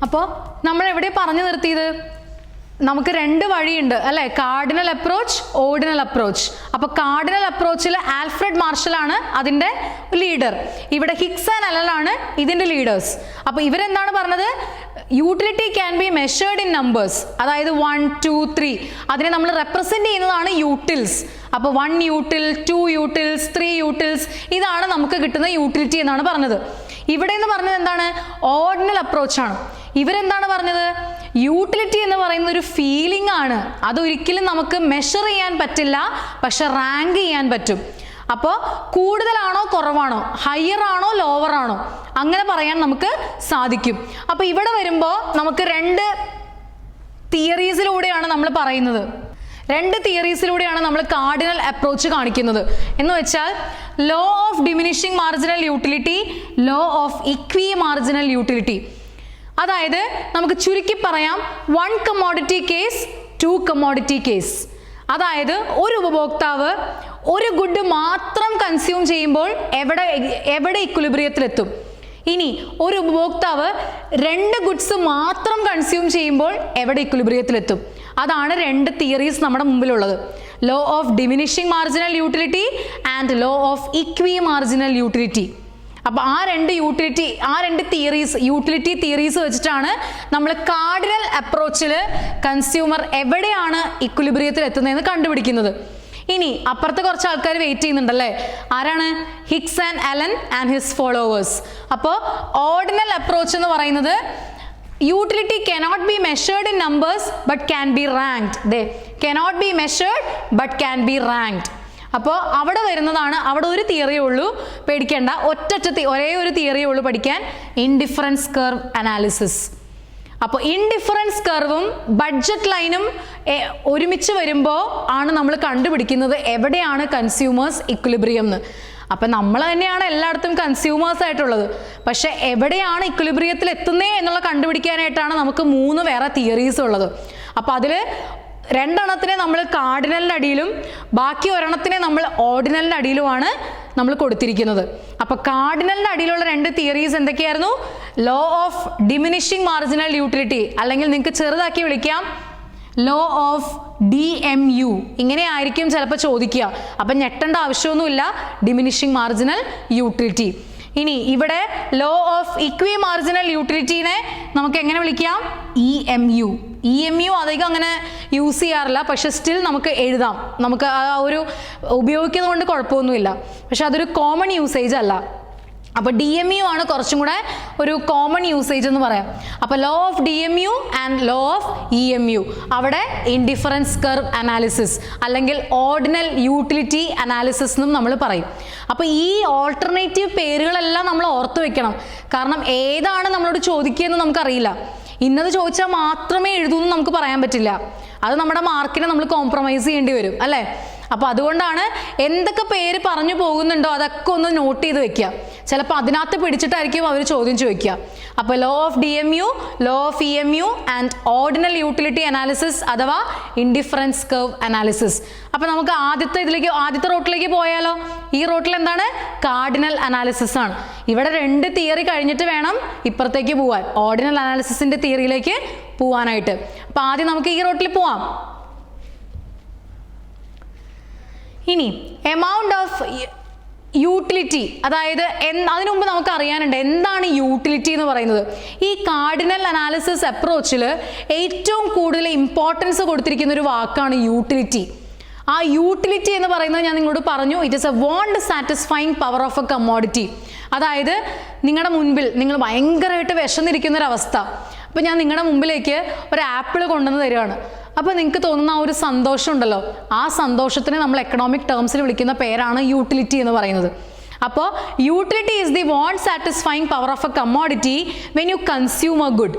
അപ്പോൾ നമ്മൾ എവിടെ പറഞ്ഞു നിർത്തിയത്? നമുക്ക് 2 വഴിയുണ്ട് അല്ലേ? Cardinal approach, ordinal approach. അപ്പോൾ കാർഡിനൽ അപ്രോച്ചിൽ ആൽഫ്രഡ് മാർഷൽ ആണ് അതിൻ്റെ ലീഡർ. ഇവിടെ ഹിക്സ് ആൻഡ് അലൻ ആണ് ഇതിൻ്റെ ലീഡേഴ്സ്. അപ്പോൾ ഇവരെന്താണ് പറഞ്ഞത്? Utility can be measured in numbers. അതായത് 1, 2, 3 അതിനെ നമ്മൾ റെപ്രസെൻ്റ് ചെയ്യുന്നതാണ് യൂട്ടിൽസ്. അപ്പോൾ 1 യൂട്ടിൽ, 2 യൂട്ടിൽസ്, 3 യൂട്ടിൽസ്, ഇതാണ് നമുക്ക് കിട്ടുന്ന യൂട്ടിലിറ്റി എന്നാണ് പറഞ്ഞത്. ഇവിടെ എന്ന് പറഞ്ഞത് എന്താണ്? ഓർഡിനൽ അപ്രോച്ചാണ്. ഇവരെന്താണ് പറഞ്ഞത്? യൂട്ടിലിറ്റി എന്ന് പറയുന്ന ഒരു ഫീലിംഗ് ആണ്. അതൊരിക്കലും നമുക്ക് മെഷർ ചെയ്യാൻ പറ്റില്ല, പക്ഷെ റാങ്ക് ചെയ്യാൻ പറ്റും. അപ്പോൾ കൂടുതലാണോ കുറവാണോ, ഹയർ ആണോ ലോവർ ആണോ, അങ്ങനെ പറയാൻ നമുക്ക് സാധിക്കും. അപ്പോൾ ഇവിടെ വരുമ്പോൾ നമുക്ക് രണ്ട് തിയറീസിലൂടെയാണ് നമ്മൾ പറയുന്നത്. രണ്ട് തിയറീസിലൂടെയാണ് നമ്മൾ കാർഡിനൽ അപ്രോച്ച് കാണിക്കുന്നത്. എന്ന് വെച്ചാൽ law of diminishing marginal utility, law of equi marginal utility. അതായത് നമുക്ക് ചുരുക്കി പറയാം, 1 കമ്മോഡിറ്റി കേസ്, 2 കമ്മോഡിറ്റി കേസ്. അതായത് ഒരു ഉപഭോക്താവ് ഒരു ഗുഡ് മാത്രം കൺസ്യൂം ചെയ്യുമ്പോൾ എവിടെ ഇക്വിലിബ്രിയത്തിലെത്തും. ഇനി ഒരു ഉപഭോക്താവ് 2 ഗുഡ്സ് മാത്രം കൺസ്യൂം ചെയ്യുമ്പോൾ എവിടെ ഇക്വിലിബ്രിയത്തിലെത്തും. അതാണ് രണ്ട് തിയറീസ് നമ്മുടെ മുമ്പിലുള്ളത്. Law of diminishing marginal utility and law of equi marginal utility. അപ്പോൾ ആ രണ്ട് തിയറീസ്, യൂട്ടിലിറ്റി തിയറീസ് വെച്ചിട്ടാണ് നമ്മൾ കാർഡിനൽ അപ്രോച്ചിൽ കൺസ്യൂമർ എവിടെയാണ് ഇക്വിലിബ്രിയത്തിൽ എത്തുന്നതെന്ന് കണ്ടുപിടിക്കുന്നത്. ഇനി അപ്പുറത്ത് കുറച്ച് ആൾക്കാർ വെയിറ്റ് ചെയ്യുന്നുണ്ടല്ലേ, ആരാണ്? Hicks and Allen and his followers. അപ്പോൾ ഓർഡിനൽ അപ്രോച്ച് എന്ന് പറയുന്നത് utility cannot be measured in numbers but can be ranked. They cannot be measured but can be ranked. അപ്പോൾ അവിടെ വരുന്നതാണ്, അവിടെ ഒരു തിയറിയേ ഉള്ളൂ, പേടിക്കേണ്ട, ഒരേ ഒരു തിയറിയേ ഉള്ളൂ പഠിക്കാൻ, ഇൻഡിഫറൻസ് കർവ് അനാലിസിസ്. അപ്പോൾ ഇൻഡിഫറൻസ് കർവും ബഡ്ജറ്റ് ലൈനും ഒരുമിച്ച് വരുമ്പോൾ ആണ് നമ്മൾ കണ്ടുപിടിക്കുന്നത് എവിടെയാണ് കൺസ്യൂമേഴ്സ് ഇക്വിലിബ്രിയം എന്ന്. അപ്പം നമ്മൾ തന്നെയാണ് എല്ലായിടത്തും കൺസ്യൂമേഴ്സ് ആയിട്ടുള്ളത്, പക്ഷെ എവിടെയാണ് ഇക്വിലിബ്രിയത്തിൽ എത്തുന്നേ എന്നുള്ള കണ്ടുപിടിക്കാനായിട്ടാണ് നമുക്ക് 3 വേറെ തിയറീസ് ഉള്ളത്. അപ്പം അതിൽ 2 നമ്മൾ കാർഡിനലിൻ്റെ അടിയിലും ബാക്കി 1 നമ്മൾ ഓർഡിനലിൻ്റെ അടിയിലുമാണ് നമ്മൾ കൊടുത്തിരിക്കുന്നത്. അപ്പോൾ കാർഡിനലിൻ്റെ അടിയിലുള്ള 2 തിയറീസ് എന്തൊക്കെയായിരുന്നു? Law of diminishing marginal utility, അല്ലെങ്കിൽ നിങ്ങൾക്ക് ചെറുതാക്കി വിളിക്കാം ലോ ഓഫ് DMU. ഇങ്ങനെ ആയിരിക്കും ചിലപ്പോൾ ചോദിക്കുക. അപ്പം ഞെട്ടേണ്ട ആവശ്യമൊന്നുമില്ല, ഡിമിനിഷിങ് മാർജിനൽ യൂട്ടിലിറ്റി. ഇനി ഇവിടെ ലോ ഓഫ് ഇക്വി മാർജിനൽ യൂട്ടിലിറ്റീനെ നമുക്ക് എങ്ങനെ വിളിക്കാം? EMU അധികം അങ്ങനെ യൂസ് ചെയ്യാറില്ല, പക്ഷെ സ്റ്റിൽ നമുക്ക് എഴുതാം, നമുക്ക് ആ ഒരു ഉപയോഗിക്കുന്നത് കൊണ്ട് കുഴപ്പമൊന്നുമില്ല, പക്ഷെ അതൊരു കോമൺ യൂസേജ് അല്ല. അപ്പോൾ DMU ആണ് കുറച്ചും കൂടെ ഒരു കോമൺ യൂസേജ് എന്ന് പറയാം. അപ്പോൾ law of DMU and law of EMU, അവിടെ ഇൻഡിഫറൻസ് കർവ് അനാലിസിസ് അല്ലെങ്കിൽ ഓർഡിനൽ യൂട്ടിലിറ്റി അനാലിസിസ് എന്നും നമ്മൾ പറയും. അപ്പോൾ ഈ ഓൾട്ടർനേറ്റീവ് പേരുകളെല്ലാം നമ്മൾ ഓർത്ത് വെക്കണം, കാരണം ഏതാണ് നമ്മളോട് ചോദിക്കുകയെന്ന് നമുക്കറിയില്ല. ഇന്നത് ചോദിച്ചാൽ മാത്രമേ എഴുതൂ എന്ന് നമുക്ക് പറയാൻ പറ്റില്ല, അത് നമ്മുടെ മാർക്കിനെ നമ്മൾ കോംപ്രമൈസ് ചെയ്യേണ്ടി വരും അല്ലേ. അപ്പോൾ അതുകൊണ്ടാണ് എന്തൊക്കെ പേര് പറഞ്ഞു പോകുന്നുണ്ടോ അതൊക്കെ ഒന്ന് നോട്ട് ചെയ്ത് വെക്കുക, ചിലപ്പോൾ അതിനകത്ത് പിടിച്ചിട്ടായിരിക്കും അവർ ചോദ്യം ചോദിക്കുക. അപ്പോൾ law of DMU, law of EMU and ordinal utility analysis അഥവാ ഇൻഡിഫറൻസ് കർവ് അനാലിസിസ്. അപ്പോൾ നമുക്ക് ആദ്യത്തെ റോട്ടിലേക്ക് പോയാലോ? ഈ റോട്ടിൽ എന്താണ്? കാർഡിനൽ അനാലിസിസ് ആണ്. ഇവിടെ 2 തിയറി കഴിഞ്ഞിട്ട് വേണം ഇപ്പുറത്തേക്ക് പോവാൻ, ഓർഡിനൽ അനാലിസിസിന്റെ തിയറിയിലേക്ക് പോവാനായിട്ട്. അപ്പോൾ ആദ്യം നമുക്ക് ഈ റോട്ടിൽ പോവാം. ഇനി എമൗണ്ട് ഓഫ് യൂട്ടിലിറ്റി, അതായത് അതിനു മുമ്പ് നമുക്ക് അറിയാനുണ്ട് എന്താണ് യൂട്ടിലിറ്റി എന്ന് പറയുന്നത്. ഈ കാർഡിനൽ അനാലിസിസ് അപ്രോച്ചിൽ ഏറ്റവും കൂടുതൽ ഇമ്പോർട്ടൻസ് കൊടുത്തിരിക്കുന്ന ഒരു വാക്കാണ് യൂട്ടിലിറ്റി. ആ യൂട്ടിലിറ്റി എന്ന് പറയുന്നത് ഞാൻ നിങ്ങളോട് പറഞ്ഞു, it is A want satisfying power of a commodity. അതായത് നിങ്ങളുടെ മുൻപിൽ നിങ്ങൾ ഭയങ്കരമായിട്ട് വിശന്നിരിക്കുന്നൊരവസ്ഥ, അപ്പോൾ ഞാൻ നിങ്ങളുടെ മുമ്പിലേക്ക് ഒരു ആപ്പിൾ കൊണ്ടുവന്ന് തരികയാണ്. അപ്പോൾ നിങ്ങൾക്ക് തോന്നുന്ന ആ ഒരു സന്തോഷം ഉണ്ടല്ലോ, ആ സന്തോഷത്തിന് നമ്മൾ എക്കണോമിക് ടേംസിൽ വിളിക്കുന്ന പേരാണ് യൂട്ടിലിറ്റി എന്ന് പറയുന്നത്. അപ്പോൾ utility is the want satisfying power of a commodity when you consume a good.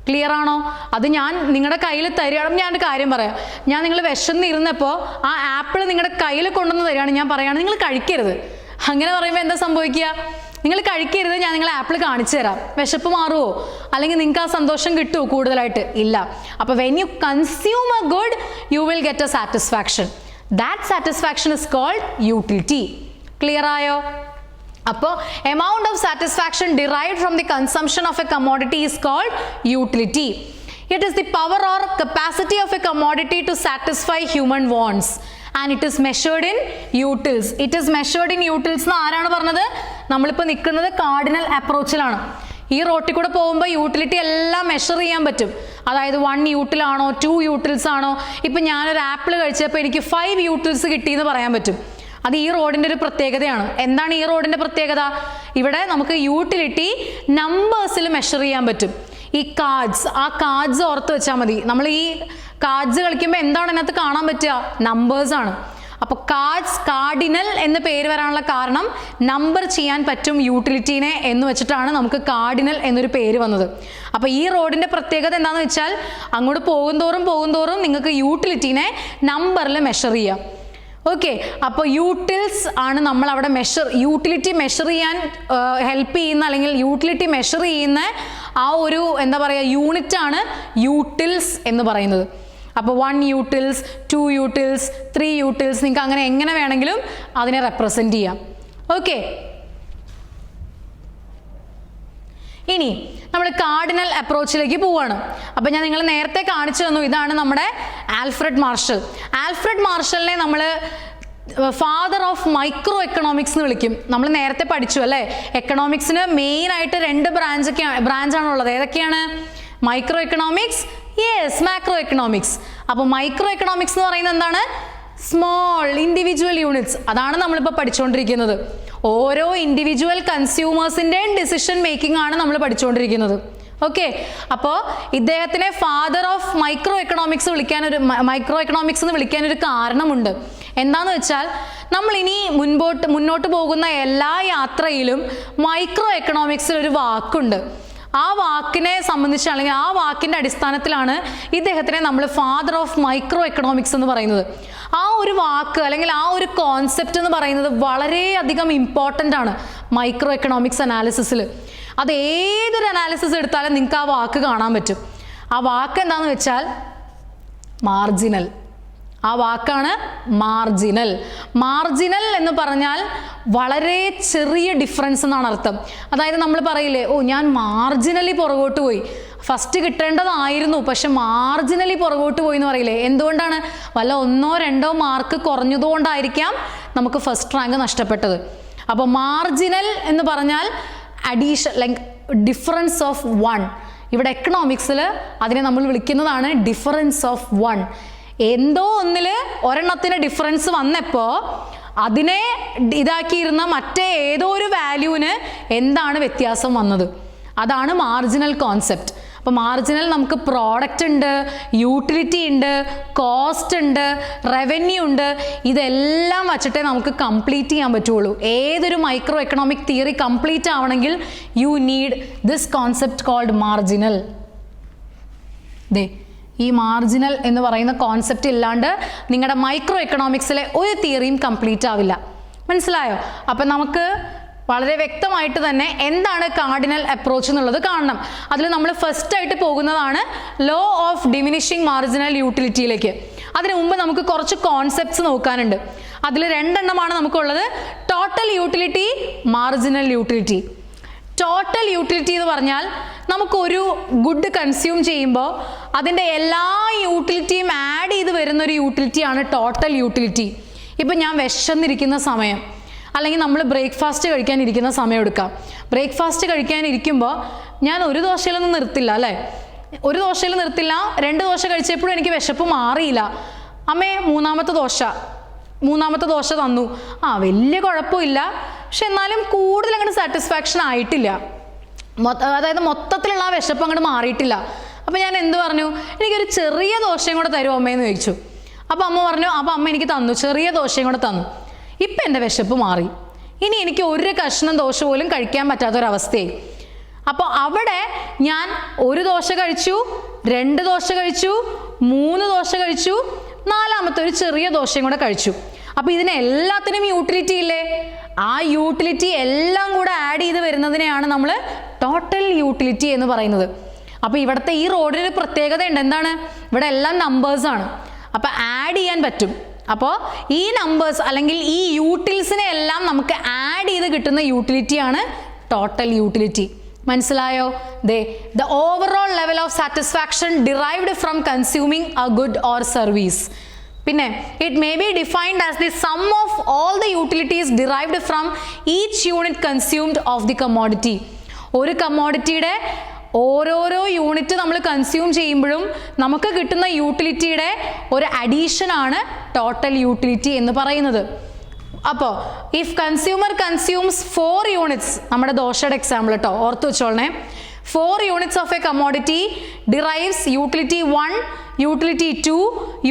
Clear ആണോ? അത് ഞാൻ നിങ്ങളുടെ കയ്യിൽ തരികയാണ്. ഞാനൊരു കാര്യം പറയാം, ഞാൻ നിങ്ങൾ വിശന്നിരുന്നപ്പോൾ ആ ആപ്പിൾ നിങ്ങളുടെ കയ്യിൽ കൊണ്ടുവന്ന് തരികയാണ്, ഞാൻ പറയുകയാണ് നിങ്ങൾ കഴിക്കരുത്. അങ്ങനെ പറയുമ്പോൾ എന്താ സംഭവിക്കുക? നിങ്ങൾ കഴിക്കരുത്, ഞാൻ നിങ്ങളെ ആപ്പിൾ കാണിച്ചു തരാം, വിശപ്പ് മാറുമോ? അല്ലെങ്കിൽ നിങ്ങൾക്ക് ആ സന്തോഷം കിട്ടുമോ കൂടുതലായിട്ട്? ഇല്ല. അപ്പോൾ when you consume a good you will get a satisfaction. That satisfaction is called utility. Clear ആയോ? അപ്പോൾ amount of satisfaction derived from the consumption of a commodity is called utility. It is the power or capacity of a commodity to satisfy human wants and it is measured in utils. It is measured in utils എന്ന് ആരാണ് പറഞ്ഞത്? നമ്മളിപ്പോൾ നിൽക്കുന്നത് cardinal അപ്രോച്ചിലാണ്. ഈ റോട്ടിൽ കൂടെ പോകുമ്പോൾ utility എല്ലാം മെഷർ ചെയ്യാൻ പറ്റും. അതായത് 1 യൂട്ടിലാണോ 2 യൂട്ടിൽസ് ആണോ. ഇപ്പം ഞാനൊരു ആപ്പിൾ കഴിച്ചപ്പോൾ എനിക്ക് 5 യൂട്ടിൽസ് കിട്ടിയെന്ന് പറയാൻ പറ്റും. അത് ഈ റോഡിൻ്റെ ഒരു പ്രത്യേകതയാണ്. എന്താണ് ഈ റോഡിൻ്റെ പ്രത്യേകത? ഇവിടെ നമുക്ക് യൂട്ടിലിറ്റി നമ്പേഴ്സിൽ മെഷർ ചെയ്യാൻ പറ്റും. ഈ കാർഡ്സ്, ആ കാർഡ്സ് ഓർത്ത് വെച്ചാൽ മതി. നമ്മൾ ഈ കാർഡ്സ് കളിക്കുമ്പോൾ എന്താണ് ഇതിനകത്ത് കാണാൻ പറ്റുക? നമ്പേഴ്സ് ആണ്. അപ്പോൾ കാർഡ്സ്, കാർഡിനൽ എന്ന് പേര് വരാനുള്ള കാരണം നമ്പർ ചെയ്യാൻ പറ്റും യൂട്ടിലിറ്റീനെ എന്ന് വെച്ചിട്ടാണ് നമുക്ക് കാർഡിനൽ എന്നൊരു പേര് വന്നത്. അപ്പോൾ ഈ റോഡിൻ്റെ പ്രത്യേകത എന്താണെന്ന് വെച്ചാൽ അങ്ങോട്ട് പോകുന്തോറും നിങ്ങൾക്ക് യൂട്ടിലിറ്റീനെ നമ്പറിൽ മെഷർ ചെയ്യാം. ഓക്കെ, അപ്പോൾ യൂട്ടിൽസ് ആണ് നമ്മൾ അവിടെ യൂട്ടിലിറ്റി മെഷർ ചെയ്യാൻ ഹെൽപ്പ് ചെയ്യുന്ന, അല്ലെങ്കിൽ യൂട്ടിലിറ്റി മെഷർ ചെയ്യുന്ന ആ ഒരു എന്താ പറയുക യൂണിറ്റാണ് യൂട്ടിൽസ് എന്ന് പറയുന്നത്. അപ്പോൾ 1 യൂട്ടിൽസ്, 2 യൂട്ടിൽസ്, 3 യൂട്ടിൽസ്, നിങ്ങൾക്ക് അങ്ങനെ എങ്ങനെ വേണമെങ്കിലും അതിനെ റെപ്രസെൻറ്റ് ചെയ്യാം. ഓക്കെ, ഇനി നമ്മൾ കാർഡിനൽ അപ്രോച്ചിലേക്ക് പോവുകയാണ്. അപ്പോൾ ഞാൻ നിങ്ങൾ നേരത്തെ കാണിച്ചു തന്നു, ഇതാണ് നമ്മുടെ ആൽഫ്രഡ് മാർഷൽ. ആൽഫ്രഡ് മാർഷലിനെ നമ്മൾ ഫാദർ ഓഫ് മൈക്രോ എക്കണോമിക്സ് എന്ന് വിളിക്കും. നമ്മൾ നേരത്തെ പഠിച്ചു അല്ലേ, എക്കണോമിക്സിന് മെയിനായിട്ട് 2 ബ്രാഞ്ചാണുള്ളത്. ഏതൊക്കെയാണ്? Micro economics, yes, macro economics. അപ്പോൾ മൈക്രോ എക്കണോമിക്സ് എന്ന് പറയുന്നത് എന്താണ്? Small individual units. അതാണ് നമ്മളിപ്പോൾ പഠിച്ചുകൊണ്ടിരിക്കുന്നത്. ഓരോ ഇൻഡിവിജ്വൽ കൺസ്യൂമേഴ്സിൻ്റെയും ഡിസിഷൻ മേക്കിംഗ് ആണ് നമ്മൾ പഠിച്ചുകൊണ്ടിരിക്കുന്നത്. ഓക്കെ, അപ്പോൾ ഇദ്ദേഹത്തിനെ ഫാദർ ഓഫ് മൈക്രോ എക്കണോമിക്സ് എന്ന് വിളിക്കാനൊരു കാരണമുണ്ട്. എന്താണെന്ന് വെച്ചാൽ നമ്മൾ ഇനി മുന്നോട്ട് പോകുന്ന എല്ലാ യാത്രയിലും മൈക്രോ എക്കണോമിക്സിൽ ഒരു വാക്കുണ്ട്. ആ വാക്കിനെ സംബന്ധിച്ച്, അല്ലെങ്കിൽ ആ വാക്കിൻ്റെ അടിസ്ഥാനത്തിലാണ് ഇദ്ദേഹത്തിനെ നമ്മൾ ഫാദർ ഓഫ് മൈക്രോ എക്കണോമിക്സ് എന്ന് പറയുന്നത്. ആ ഒരു വാക്ക് അല്ലെങ്കിൽ ആ ഒരു കോൺസെപ്റ്റ് എന്ന് പറയുന്നത് വളരെയധികം ഇമ്പോർട്ടൻ്റ് ആണ് മൈക്രോ എക്കണോമിക്സ് അനാലിസിസിൽ. അത് ഏതൊരു അനാലിസിസ് എടുത്താലും നിങ്ങൾക്ക് ആ വാക്ക് കാണാൻ പറ്റും. ആ വാക്ക് എന്താണെന്ന് വെച്ചാൽ മാർജിനൽ. ആ വാക്കാണ് മാർജിനൽ. മാർജിനൽ എന്ന് പറഞ്ഞാൽ വളരെ ചെറിയ ഡിഫറൻസ് എന്നാണ് അർത്ഥം. അതായത് നമ്മൾ പറയില്ലേ, ഓ ഞാൻ മാർജിനലി പുറകോട്ട് പോയി, ഫസ്റ്റ് കിട്ടേണ്ടതായിരുന്നു പക്ഷെ മാർജിനലി പുറകോട്ട് പോയി എന്ന് പറയില്ലേ. എന്തുകൊണ്ടാണ്? വല്ല 1-2 മാർക്ക് കുറഞ്ഞതുകൊണ്ടായിരിക്കാം നമുക്ക് ഫസ്റ്റ് റാങ്ക് നഷ്ടപ്പെട്ടത്. അപ്പോൾ മാർജിനൽ എന്ന് പറഞ്ഞാൽ അഡീഷൻ, ലൈക്ക് ഡിഫറൻസ് ഓഫ് 1. ഇവിടെ എക്കണോമിക്സിൽ അതിനെ നമ്മൾ വിളിക്കുന്നതാണ് ഡിഫറൻസ് ഓഫ് 1. എന്തോ ഒരെണ്ണത്തിന് ഡിഫറൻസ് വന്നപ്പോൾ അതിനെ ഇതാക്കിയിരുന്ന മറ്റേ ഏതോ ഒരു വാല്യൂവിന് എന്താണ് വ്യത്യാസം വന്നത്, അതാണ് മാർജിനൽ കോൺസെപ്റ്റ്. അപ്പോൾ മാർജിനൽ നമുക്ക് പ്രോഡക്റ്റ് ഉണ്ട്, യൂട്ടിലിറ്റി ഉണ്ട്, കോസ്റ്റ് ഉണ്ട്, റവന്യൂ ഉണ്ട്. ഇതെല്ലാം വച്ചിട്ടേ നമുക്ക് കംപ്ലീറ്റ് ചെയ്യാൻ പറ്റുള്ളൂ. ഏതൊരു മൈക്രോ എക്കണോമിക് തിയറി കംപ്ലീറ്റ് ആവണമെങ്കിൽ you need this concept called marginal. ഈ മാർജിനൽ എന്ന് പറയുന്ന കോൺസെപ്റ്റ് ഇല്ലാണ്ട് നിങ്ങളുടെ മൈക്രോ എക്കണോമിക്സിലെ ഒരു തിയറിയും കംപ്ലീറ്റ് ആവില്ല. മനസ്സിലായോ? അപ്പം നമുക്ക് വളരെ വ്യക്തമായിട്ട് തന്നെ എന്താണ് കാർഡിനൽ അപ്രോച്ച് എന്നുള്ളത് കാണണം. അതിൽ നമ്മൾ ഫസ്റ്റ് ആയിട്ട് പോകുന്നതാണ് ലോ ഓഫ് ഡിമിനിഷിങ് മാർജിനൽ യൂട്ടിലിറ്റിയിലേക്ക്. അതിനു മുമ്പ് നമുക്ക് കുറച്ച് കോൺസെപ്റ്റ്സ് നോക്കാനുണ്ട്. അതിൽ 2 എണ്ണമാണ് നമുക്കുള്ളത്. Total utility, marginal utility. Total utility എന്ന് പറഞ്ഞാൽ നമുക്കൊരു ഗുഡ് കൺസ്യൂം ചെയ്യുമ്പോൾ അതിൻ്റെ എല്ലാ യൂട്ടിലിറ്റിയും ആഡ് ചെയ്ത് വരുന്നൊരു യൂട്ടിലിറ്റിയാണ് ടോട്ടൽ യൂട്ടിലിറ്റി. ഇപ്പം ഞാൻ വിശന്നിരിക്കുന്ന സമയം, അല്ലെങ്കിൽ നമ്മൾ ബ്രേക്ക്ഫാസ്റ്റ് കഴിക്കാനിരിക്കുന്ന സമയം എടുക്കാം. ബ്രേക്ക്ഫാസ്റ്റ് കഴിക്കാനിരിക്കുമ്പോൾ ഞാൻ ഒരു ദോശയിലൊന്നും നിർത്തില്ല അല്ലേ, ഒരു ദോശയിൽ നിർത്തില്ല. 2 ദോശ കഴിച്ചപ്പോഴും എനിക്ക് വിശപ്പ് മാറിയില്ല. അമ്മേ മൂന്നാമത്തെ ദോശ തന്നു. വലിയ കുഴപ്പമില്ല, പക്ഷെ എന്നാലും കൂടുതൽ അങ്ങോട്ട് സാറ്റിസ്ഫാക്ഷൻ ആയിട്ടില്ല. അതായത് മൊത്തത്തിലുള്ള ആ വിശപ്പ് അങ്ങോട്ട് മാറിയിട്ടില്ല. അപ്പോൾ ഞാൻ എന്ത് പറഞ്ഞു, എനിക്കൊരു ചെറിയ ദോശയും കൂടെ തരുമോ അമ്മയെന്ന് ചോദിച്ചു. അപ്പോൾ അമ്മ പറഞ്ഞു, അപ്പോൾ അമ്മ എനിക്ക് തന്നു, ചെറിയ ദോശയും കൂടെ തന്നു. ഇപ്പം എൻ്റെ വിശപ്പ് മാറി. ഇനി എനിക്ക് ഒരു കഷ്ണം ദോശ പോലും കഴിക്കാൻ പറ്റാത്തൊരവസ്ഥയായി. അപ്പോൾ അവിടെ ഞാൻ 1 ദോശ കഴിച്ചു, 2 ദോശ കഴിച്ചു, 3 ദോശ കഴിച്ചു, 4ാമത്തെ ഒരു ചെറിയ ദോശയും കൂടെ കഴിച്ചു. അപ്പോൾ ഇതിനെല്ലാത്തിനും യൂട്ടിലിറ്റി ഇല്ലേ? ആ യൂട്ടിലിറ്റി എല്ലാം കൂടെ ആഡ് ചെയ്ത് വരുന്നതിനെയാണ് നമ്മൾ ടോട്ടൽ യൂട്ടിലിറ്റി എന്ന് പറയുന്നത്. അപ്പോൾ ഇവിടുത്തെ ഈ റോഡിന് പ്രത്യേകത ഉണ്ട്. എന്താണ്? ഇവിടെ എല്ലാം നമ്പേഴ്സാണ്. അപ്പോൾ ആഡ് ചെയ്യാൻ പറ്റും. അപ്പോൾ ഈ നമ്പേഴ്സ് അല്ലെങ്കിൽ ഈ യൂട്ടിൽസിനെ എല്ലാം നമുക്ക് ആഡ് ചെയ്ത് കിട്ടുന്ന യൂട്ടിലിറ്റിയാണ് ടോട്ടൽ യൂട്ടിലിറ്റി. മനസ്സിലായോ? The overall level of satisfaction derived from consuming a good or service. പിന്നെ it may be defined as the sum of all the utilities derived from each unit consumed of the commodity. ഒരു കമ്മോഡിറ്റിയുടെ ഓരോരോ unit നമ്മൾ consume ചെയ്യുമ്പോഴും നമുക്ക് കിട്ടുന്ന യൂട്ടിലിറ്റിയുടെ ഒരു അഡീഷനാണ് total utility എന്ന് പറയുന്നത്. അപ്പോൾ ഇഫ് കൺസ്യൂമർ കൺസ്യൂംസ് 4 യൂണിറ്റ്സ്, നമ്മുടെ ദോശയുടെ എക്സാമ്പിൾ കേട്ടോ, ഓർത്ത് വെച്ചോളണേ. 4 units of a commodity derives utility 1, utility 2,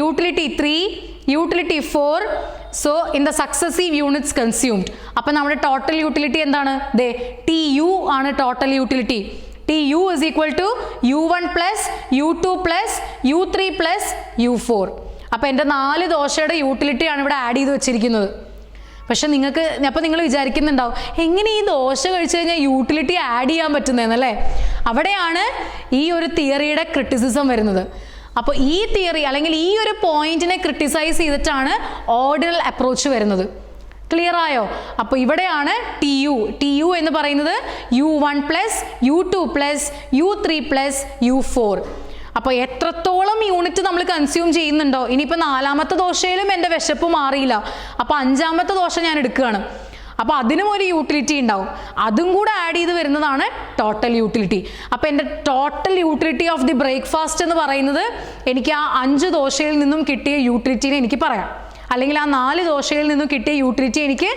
utility 3, utility 4. So in the successive units consumed. അപ്പോൾ നമ്മുടെ ടോട്ടൽ യൂട്ടിലിറ്റി എന്താണ്? ദേ TU ആണ് total utility. TU is equal to U1 plus U2 plus U3 plus U4. അപ്പോൾ എൻ്റെ 4 ദോശയുടെ യൂട്ടിലിറ്റിയാണ് ഇവിടെ add ചെയ്ത് വെച്ചിരിക്കുന്നത്. പക്ഷെ നിങ്ങൾക്ക് അപ്പോൾ നിങ്ങൾ വിചാരിക്കുന്നുണ്ടാവും എങ്ങനെ ഈ ദോശ കഴിച്ചു കഴിഞ്ഞാൽ യൂട്ടിലിറ്റി ആഡ് ചെയ്യാൻ പറ്റുന്നതെന്നല്ലേ? അവിടെയാണ് ഈ ഒരു തിയറിയുടെ ക്രിറ്റിസിസം വരുന്നത്. അപ്പോൾ ഈ തിയറി അല്ലെങ്കിൽ ഈ ഒരു പോയിന്റിനെ ക്രിട്ടിസൈസ് ചെയ്തിട്ടാണ് ഓർഡിനൽ അപ്രോച്ച് വരുന്നത്. ക്ലിയർ ആയോ? അപ്പോൾ ഇവിടെയാണ് TU എന്ന് പറയുന്നത് U1 plus U2 plus U3 plus U4. അപ്പോൾ എത്രത്തോളം യൂണിറ്റ് നമ്മൾ കൺസ്യൂം ചെയ്യുന്നുണ്ടോ, ഇനിയിപ്പോൾ 4ാമത്തെ ദോശയിലും എൻ്റെ വിശപ്പ് മാറിയില്ല, അപ്പോൾ 5ാമത്തെ ദോശ ഞാൻ എടുക്കുകയാണ്, അപ്പോൾ അതിനും ഒരു യൂട്ടിലിറ്റി ഉണ്ടാവും, അതും കൂടെ ആഡ് ചെയ്ത് വരുന്നതാണ് ടോട്ടൽ യൂട്ടിലിറ്റി. അപ്പോൾ എൻ്റെ total utility of the breakfast എന്ന് പറയുന്നത് എനിക്ക് ആ 5 ദോശയിൽ നിന്നും കിട്ടിയ യൂട്ടിലിറ്റിനെ എനിക്ക് പറയാം, അല്ലെങ്കിൽ ആ 4 ദോശയിൽ നിന്നും കിട്ടിയ യൂട്ടിലിറ്റി എനിക്ക്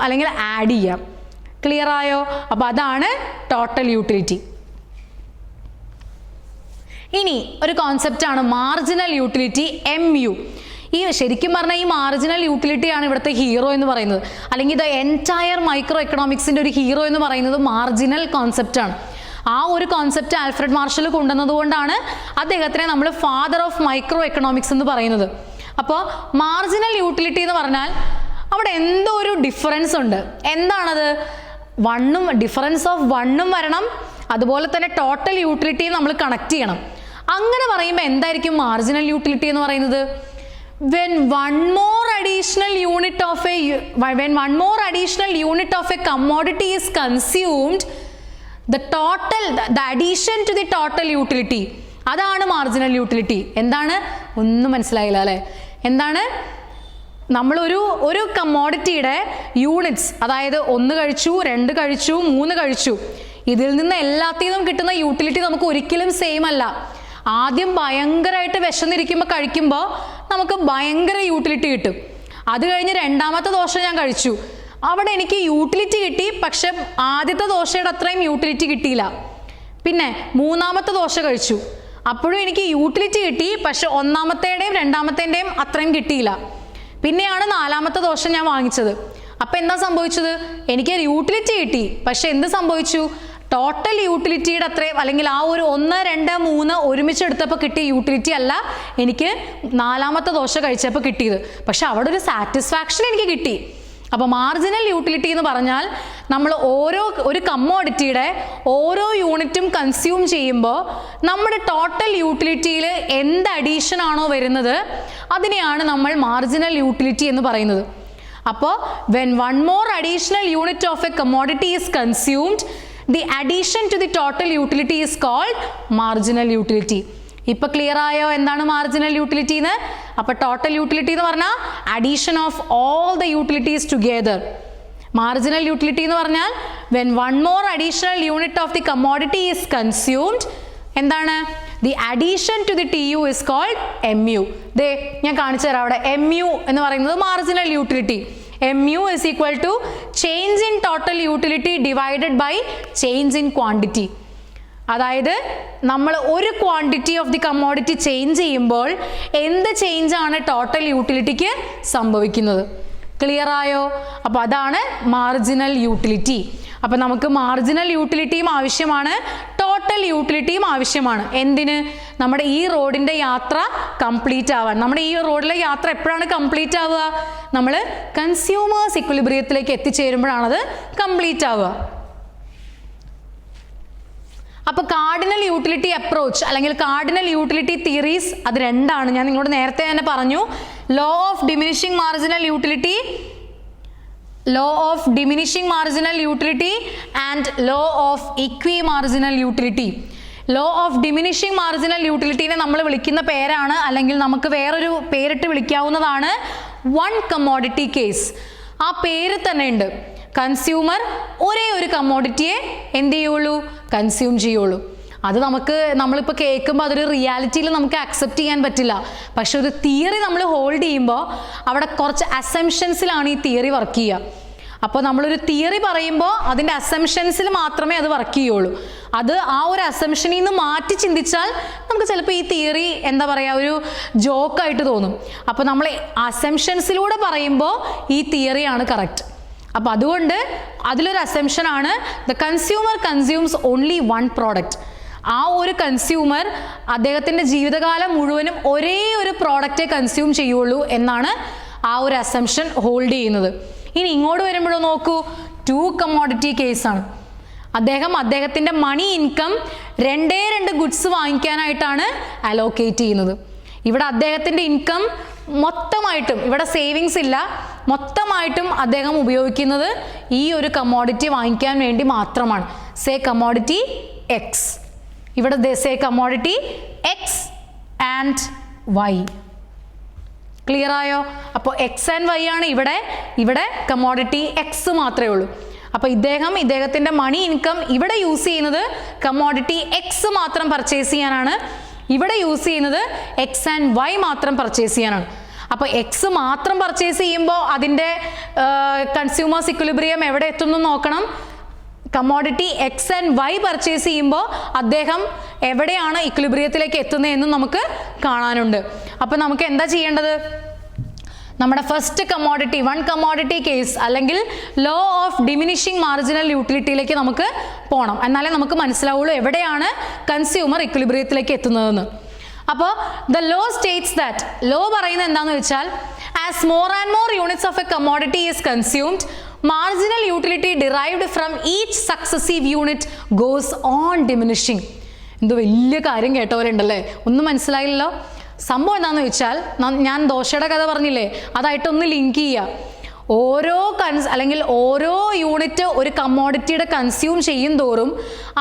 അല്ലെങ്കിൽ ആഡ് ചെയ്യാം. ക്ലിയർ ആയോ? അപ്പോൾ അതാണ് ടോട്ടൽ യൂട്ടിലിറ്റി. ഇനി ഒരു കോൺസെപ്റ്റാണ് മാർജിനൽ യൂട്ടിലിറ്റി, MU. ഈ ശരിക്കും പറഞ്ഞാൽ ഈ മാർജിനൽ യൂട്ടിലിറ്റിയാണ് ഇവിടുത്തെ ഹീറോ എന്ന് പറയുന്നത്, അല്ലെങ്കിൽ ഇത് എൻറ്റയർ മൈക്രോ എക്കണോമിക്സിൻ്റെ ഒരു ഹീറോ എന്ന് പറയുന്നത് മാർജിനൽ കോൺസെപ്റ്റാണ്. ആ ഒരു കോൺസെപ്റ്റ് ആൽഫ്രഡ് മാർഷൽ കൊണ്ടുവന്നതുകൊണ്ടാണ് അദ്ദേഹത്തിനെ നമ്മൾ ഫാദർ ഓഫ് മൈക്രോ എക്കണോമിക്സ് എന്ന് പറയുന്നത്. അപ്പോൾ മാർജിനൽ യൂട്ടിലിറ്റി എന്ന് പറഞ്ഞാൽ അവിടെ എന്തോ ഒരു ഡിഫറൻസ് ഉണ്ട്. എന്താണത്? ഡിഫറൻസ് ഓഫ് 1 വരണം, അതുപോലെ തന്നെ ടോട്ടൽ യൂട്ടിലിറ്റി നമ്മൾ കണക്ട് ചെയ്യണം. അങ്ങനെ പറയുമ്പോൾ എന്തായിരിക്കും മാർജിനൽ യൂട്ടിലിറ്റി എന്ന് പറയുന്നത്? when one more additional unit of a commodity is consumed, the addition to the total utility, അതാണ് മാർജിനൽ യൂട്ടിലിറ്റി. എന്താണ്? ഒന്നും മനസ്സിലായില്ല അല്ലേ? എന്താണ്? നമ്മളൊരു കമ്മോഡിറ്റിയുടെ യൂണിറ്റ്സ്, അതായത് 1 കഴിച്ചു, 2 കഴിച്ചു, 3 കഴിച്ചു, ഇതിൽ നിന്ന് എല്ലാത്തിനും കിട്ടുന്ന യൂട്ടിലിറ്റി നമുക്ക് ഒരിക്കലും സെയിം അല്ല. ആദ്യം ഭയങ്കരമായിട്ട് വിശന്നിരിക്കുമ്പോൾ കഴിക്കുമ്പോൾ നമുക്ക് ഭയങ്കര യൂട്ടിലിറ്റി കിട്ടും. അത് കഴിഞ്ഞ് 2ാമത്തെ ദോശ ഞാൻ കഴിച്ചു, അവിടെ എനിക്ക് യൂട്ടിലിറ്റി കിട്ടി, പക്ഷെ ആദ്യത്തെ ദോശയുടെ അത്രയും യൂട്ടിലിറ്റി കിട്ടിയില്ല. പിന്നെ 3ാമത്തെ ദോശ കഴിച്ചു, അപ്പോഴും എനിക്ക് യൂട്ടിലിറ്റി കിട്ടി, പക്ഷെ 1ാമത്തേൻ്റെയും 2ാമത്തേൻ്റെയും അത്രയും കിട്ടിയില്ല. പിന്നെയാണ് 4ാമത്തെ ദോശ ഞാൻ വാങ്ങിച്ചത്. അപ്പം എന്താ സംഭവിച്ചത്? എനിക്ക് യൂട്ടിലിറ്റി കിട്ടി, പക്ഷെ എന്ത് സംഭവിച്ചു? ടോട്ടൽ യൂട്ടിലിറ്റിയുടെ അത്രയും, അല്ലെങ്കിൽ ആ ഒരു 1, 2, 3 ഒരുമിച്ചെടുത്തപ്പോൾ കിട്ടിയ യൂട്ടിലിറ്റി അല്ല എനിക്ക് 4ാമത്തെ ദോശ കഴിച്ചപ്പോൾ കിട്ടിയത്. പക്ഷെ അവിടെ ഒരു സാറ്റിസ്ഫാക്ഷൻ എനിക്ക് കിട്ടി. അപ്പോൾ മാർജിനൽ യൂട്ടിലിറ്റി എന്ന് പറഞ്ഞാൽ നമ്മൾ ഒരു കമ്മോഡിറ്റിയുടെ ഓരോ യൂണിറ്റും കൺസ്യൂം ചെയ്യുമ്പോൾ നമ്മുടെ ടോട്ടൽ യൂട്ടിലിറ്റിയിൽ എന്ത് അഡീഷൻ ആണോ വരുന്നത് അതിനെയാണ് നമ്മൾ മാർജിനൽ യൂട്ടിലിറ്റി എന്ന് പറയുന്നത്. അപ്പോൾ when one more additional unit of a commodity is consumed, the addition to the total utility is called marginal utility. ഇപ്പോൾ ക്ലിയർ ആയോ എന്താണ് മാർജിനൽ യൂട്ടിലിറ്റി എന്ന്? അപ്പോൾ ടോട്ടൽ യൂട്ടിലിറ്റി എന്ന് പറഞ്ഞാൽ addition of all the utilities together. Marginal utility എന്ന് പറഞ്ഞാൽ when one more additional unit of the commodity is consumed, എന്താണ്? the addition to the TU is called MU. ദേ ഞാൻ കാണിച്ചു തരാം. അവിടെ MU എന്ന് പറയുന്നത് marginal utility. MU is equal to change in total utility divided by change in quantity. അതായത് നമ്മൾ ഒരു quantity of the commodity change ചെയ്യുമ്പോൾ എന്ത് ചേഞ്ച് ആണ് ടോട്ടൽ യൂട്ടിലിറ്റിക്ക് സംഭവിക്കുന്നത്? ക്ലിയർ ആയോ? അപ്പോൾ അതാണ് മാർജിനൽ യൂട്ടിലിറ്റി. അപ്പോൾ നമുക്ക് മാർജിനൽ യൂട്ടിലിറ്റിയും ആവശ്യമാണ്, ടോട്ടൽ യൂട്ടിലിറ്റിയും ആവശ്യമാണ്. എന്തിന്? നമ്മുടെ ഈ റോഡിൻ്റെ യാത്ര കംപ്ലീറ്റ് ആവാൻ. നമ്മുടെ ഈ റോഡിലെ യാത്ര എപ്പോഴാണ് കംപ്ലീറ്റ് ആവുക? നമ്മൾ കൺസ്യൂമേഴ്സ് ഇക്വിലിബ്രിയത്തിലേക്ക് എത്തിച്ചേരുമ്പോഴാണത് കംപ്ലീറ്റ് ആവുക. അപ്പോൾ കാർഡിനൽ യൂട്ടിലിറ്റി അപ്രോച്ച് അല്ലെങ്കിൽ കാർഡിനൽ യൂട്ടിലിറ്റി തിയറീസ് അത് 2ആണ്. ഞാൻ നിങ്ങളോട് നേരത്തെ തന്നെ പറഞ്ഞു. Law of diminishing marginal utility, law of diminishing marginal utility and law of equimarginal utility. law of diminishing marginal utility നെ നമ്മൾ വിളിക്കുന്ന പേരാണ്, അല്ലെങ്കിൽ നമുക്ക് വേറൊരു പേരിട്ട് വിളിക്കാവുന്നതാണ് one commodity case. ആ പേര് തന്നെ ഉണ്ട്. കൺസ്യൂമർ ഒരേ ഒരു കമ്മോഡിറ്റിയെ എന്ത് ചെയ്യുള്ളൂ? കൺസ്യൂം ചെയ്യുള്ളൂ. അത് നമ്മളിപ്പോൾ കേൾക്കുമ്പോൾ അതൊരു റിയാലിറ്റിയിൽ നമുക്ക് അക്സെപ്റ്റ് ചെയ്യാൻ പറ്റില്ല. പക്ഷെ ഒരു തിയറി നമ്മൾ ഹോൾഡ് ചെയ്യുമ്പോൾ അവിടെ കുറച്ച് അസംഷൻസിലാണ് ഈ തിയറി വർക്ക് ചെയ്യുക. അപ്പോൾ നമ്മളൊരു തിയറി പറയുമ്പോൾ അതിൻ്റെ അസംഷൻസിൽ മാത്രമേ അത് വർക്ക് ചെയ്യുള്ളൂ. അത് ആ ഒരു അസംഷനിൽ നിന്ന് മാറ്റി ചിന്തിച്ചാൽ നമുക്ക് ചിലപ്പോൾ ഈ തിയറി എന്താ പറയുക ഒരു ജോക്കായിട്ട് തോന്നും. അപ്പോൾ നമ്മൾ അസംഷൻസിലൂടെ പറയുമ്പോൾ ഈ തിയറിയാണ് കറക്റ്റ്. അപ്പോൾ അതുകൊണ്ട് അതിലൊരു അസംഷനാണ് the consumer consumes only one product. ആ ഒരു കൺസ്യൂമർ അദ്ദേഹത്തിൻ്റെ ജീവിതകാലം മുഴുവനും ഒരേ ഒരു പ്രോഡക്റ്റേ കൺസ്യൂം ചെയ്യുള്ളൂ എന്നാണ് ആ ഒരു അസംഷൻ ഹോൾഡ് ചെയ്യുന്നത്. ഇനി ഇങ്ങോട്ട് വരുമ്പോഴോ നോക്കൂ, 2 കമ്മോഡിറ്റി കേസാണ്. അദ്ദേഹത്തിൻ്റെ മണി ഇൻകം 2 ഗുഡ്സ് വാങ്ങിക്കാനായിട്ടാണ് അലോക്കേറ്റ് ചെയ്യുന്നത്. ഇവിടെ അദ്ദേഹത്തിൻ്റെ ഇൻകം മൊത്തമായിട്ടും, ഇവിടെ സേവിങ്സ് ഇല്ല, മൊത്തമായിട്ടും അദ്ദേഹം ഉപയോഗിക്കുന്നത് ഈ ഒരു കമ്മോഡിറ്റി വാങ്ങിക്കാൻ വേണ്ടി മാത്രമാണ്. സേ കമ്മോഡിറ്റി എക്സ്, ഇവിടെ say commodity X and Y. Clear ആയോ? അപ്പോൾ എക്സ് ആൻഡ് വൈ ആണ് ഇവിടെ കമ്മോഡിറ്റി എക്സ് മാത്രമേ ഉള്ളൂ. അപ്പോൾ ഇദ്ദേഹത്തിൻ്റെ മണി ഇൻകം ഇവിടെ യൂസ് ചെയ്യുന്നത് കമ്മോഡിറ്റി എക്സ് മാത്രം പർച്ചേസ് ചെയ്യാനാണ്, ഇവിടെ യൂസ് ചെയ്യുന്നത് എക്സ് ആൻഡ് വൈ മാത്രം പർച്ചേസ് ചെയ്യാനാണ്. അപ്പോൾ എക്സ് മാത്രം പർച്ചേസ് ചെയ്യുമ്പോൾ അതിൻ്റെ കൺസ്യൂമേഴ്സ് ഇക്വിലിബ്രിയം എവിടെ എത്തുന്നു നോക്കണം. Commodity X and Y purchase ചെയ്യുമ്പോൾ അദ്ദേഹം എവിടെയാണ് ഇക്വിലിബ്രിയത്തിലേക്ക് എത്തുന്നതെന്നും നമുക്ക് കാണാനുണ്ട്. അപ്പോൾ നമുക്ക് എന്താ ചെയ്യേണ്ടത്? നമ്മുടെ ഫസ്റ്റ് കമ്മോഡിറ്റി 1 കമ്മോഡിറ്റി കേസ് അല്ലെങ്കിൽ ലോ ഓഫ് ഡിമിനിഷിങ് മാർജിനൽ യൂട്ടിലിറ്റിയിലേക്ക് നമുക്ക് പോകണം. എന്നാലേ നമുക്ക് മനസ്സിലാവുള്ളൂ എവിടെയാണ് കൺസ്യൂമർ ഇക്വിലിബ്രിയത്തിലേക്ക് എത്തുന്നതെന്ന്. അപ്പോൾ the law states that, law പറയുന്നത് എന്താണെന്ന് വെച്ചാൽ as more and more units of a commodity is consumed, marginal utility derived from each successive unit goes on diminishing. എന്തോ വലിയ കാര്യം കേട്ടവരുണ്ടല്ലേ, ഒന്നും മനസ്സിലായില്ലല്ലോ. സംഭവം എന്താണെന്ന് വെച്ചാൽ ഞാൻ ദോശയുടെ കഥ പറഞ്ഞില്ലേ, അതായിട്ടൊന്ന് ലിങ്ക് ചെയ്യുക. ഓരോ യൂണിറ്റ് ഒരു കമ്മോഡിറ്റിയുടെ കൺസ്യൂം ചെയ്യും തോറും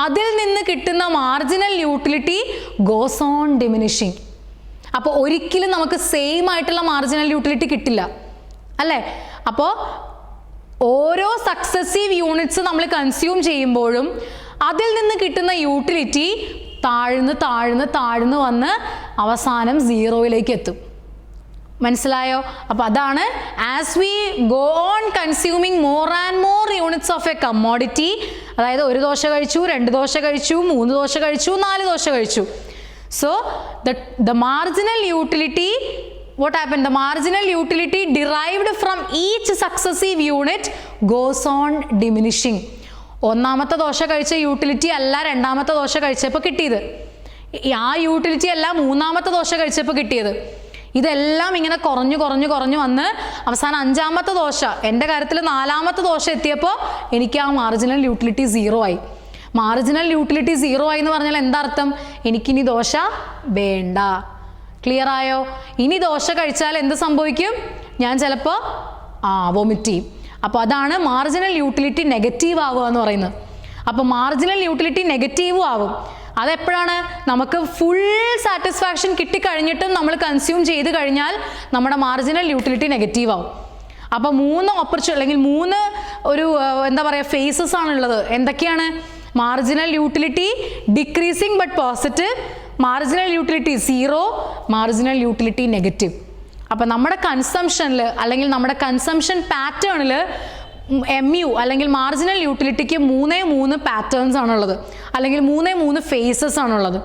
അതിൽ നിന്ന് കിട്ടുന്ന marginal utility goes on diminishing. അപ്പോൾ ഒരിക്കലും നമുക്ക് സെയിം ആയിട്ടുള്ള മാർജിനൽ യൂട്ടിലിറ്റി കിട്ടില്ല അല്ലേ. അപ്പോൾ ഓരോ സക്സസീവ് യൂണിറ്റ്സ് നമ്മൾ കൺസ്യൂം ചെയ്യുമ്പോഴും അതിൽ നിന്ന് കിട്ടുന്ന യൂട്ടിലിറ്റി താഴ്ന്ന് വന്ന് അവസാനം 0യിലേക്ക് എത്തും. മനസ്സിലായോ? അപ്പോൾ അതാണ് as we go on consuming more and more units of a commodity, അതായത് 1 ദോശ കഴിച്ചു, 2 ദോശ കഴിച്ചു, 3 ദോശ കഴിച്ചു, 4 ദോശ കഴിച്ചു. So the marginal utility, what happened? The marginal utility derived from each successive unit goes on diminishing. ഒന്നാമത്തെ ദോശ കഴിച്ച യൂട്ടിലിറ്റി അല്ല രണ്ടാമത്തെ ദോശ കഴിച്ചപ്പോൾ കിട്ടിയത്, ആ യൂട്ടിലിറ്റി അല്ല മൂന്നാമത്തെ ദോശ കഴിച്ചപ്പോൾ കിട്ടിയത്. ഇതെല്ലാം ഇങ്ങനെ കുറഞ്ഞു വന്ന് അവസാനം 5ാമത്തെ ദോശ, എൻ്റെ കാര്യത്തിൽ 4ാമത്തെ ദോശ എത്തിയപ്പോൾ എനിക്ക് ആ മാർജിനൽ യൂട്ടിലിറ്റി 0 ആയി. മാർജിനൽ യൂട്ടിലിറ്റി 0 ആയി എന്ന് പറഞ്ഞാൽ എന്താ അർത്ഥം? എനിക്കിനി ദോശ വേണ്ട. ക്ലിയർ ആയോ? ഇനി ദോശ കഴിച്ചാൽ എന്ത് സംഭവിക്കും? ഞാൻ ചിലപ്പോൾ വൊമിറ്റ് ചെയ്യും. അപ്പോൾ അതാണ് മാർജിനൽ യൂട്ടിലിറ്റി നെഗറ്റീവ് ആവുക എന്ന് പറയുന്നത്. അപ്പോൾ മാർജിനൽ യൂട്ടിലിറ്റി നെഗറ്റീവും ആവും. അതെപ്പോഴാണ്? നമുക്ക് ഫുൾ സാറ്റിസ്ഫാക്ഷൻ കിട്ടിക്കഴിഞ്ഞിട്ടും നമ്മൾ കൺസ്യൂം ചെയ്ത് കഴിഞ്ഞാൽ നമ്മുടെ മാർജിനൽ യൂട്ടിലിറ്റി നെഗറ്റീവ് ആവും. അപ്പോൾ 3 ഓപ്പർച്യൂണിറ്റി അല്ലെങ്കിൽ 3 ഒരു എന്താ പറയുക ഫേസസ് ആണുള്ളത്. എന്തൊക്കെയാണ്? Marginal utility decreasing but positive, marginal utility 0, marginal utility negative. അപ്പോൾ നമ്മുടെ കൺസംഷനിൽ അല്ലെങ്കിൽ നമ്മുടെ കൺസംഷൻ പാറ്റേണിൽ MU അല്ലെങ്കിൽ മാർജിനൽ യൂട്ടിലിറ്റിക്ക് 3 പാറ്റേൺസ് ആണുള്ളത്, അല്ലെങ്കിൽ 3 ഫേസസ് ആണുള്ളത്.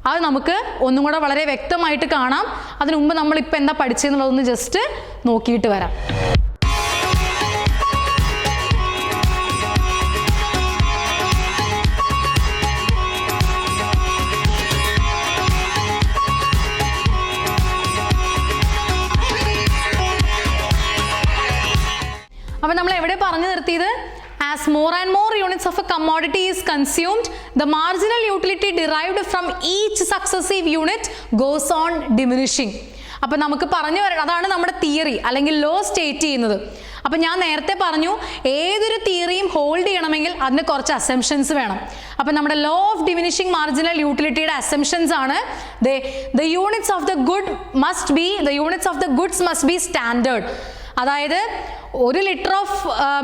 അത് നമുക്ക് ഒന്നും കൂടെ വളരെ വ്യക്തമായിട്ട് കാണാം. അതിനു മുമ്പ് നമ്മളിപ്പോൾ എന്താ പഠിച്ചതെന്നുള്ളതൊന്ന് ജസ്റ്റ് നോക്കിയിട്ട് വരാം. അപ്പോൾ നമ്മൾ എവിടെ പറഞ്ഞു നിർത്തിയത്? As more and more units of a commodity is consumed, the marginal utility derived from each successive unit goes on diminishing. അപ്പോൾ നമുക്ക് പറഞ്ഞു വരണം, അതാണ് നമ്മുടെ തിയറി അല്ലെങ്കിൽ ലോ സ്റ്റേറ്റ് ചെയ്യുന്നത്. അപ്പോൾ ഞാൻ നേരത്തെ പറഞ്ഞു ഏതൊരു തിയറിയും ഹോൾഡ് ചെയ്യണമെങ്കിൽ അതിന് കുറച്ച് അസംഷൻസ് വേണം. അപ്പോൾ നമ്മുടെ ലോ ഓഫ് ഡിമിനിഷിങ് മാർജിനൽ യൂട്ടിലിറ്റിയുടെ അസംഷൻസ് ആണ് the units of the goods must be standard. അതായത് 1 ലിറ്റർ ഓഫ്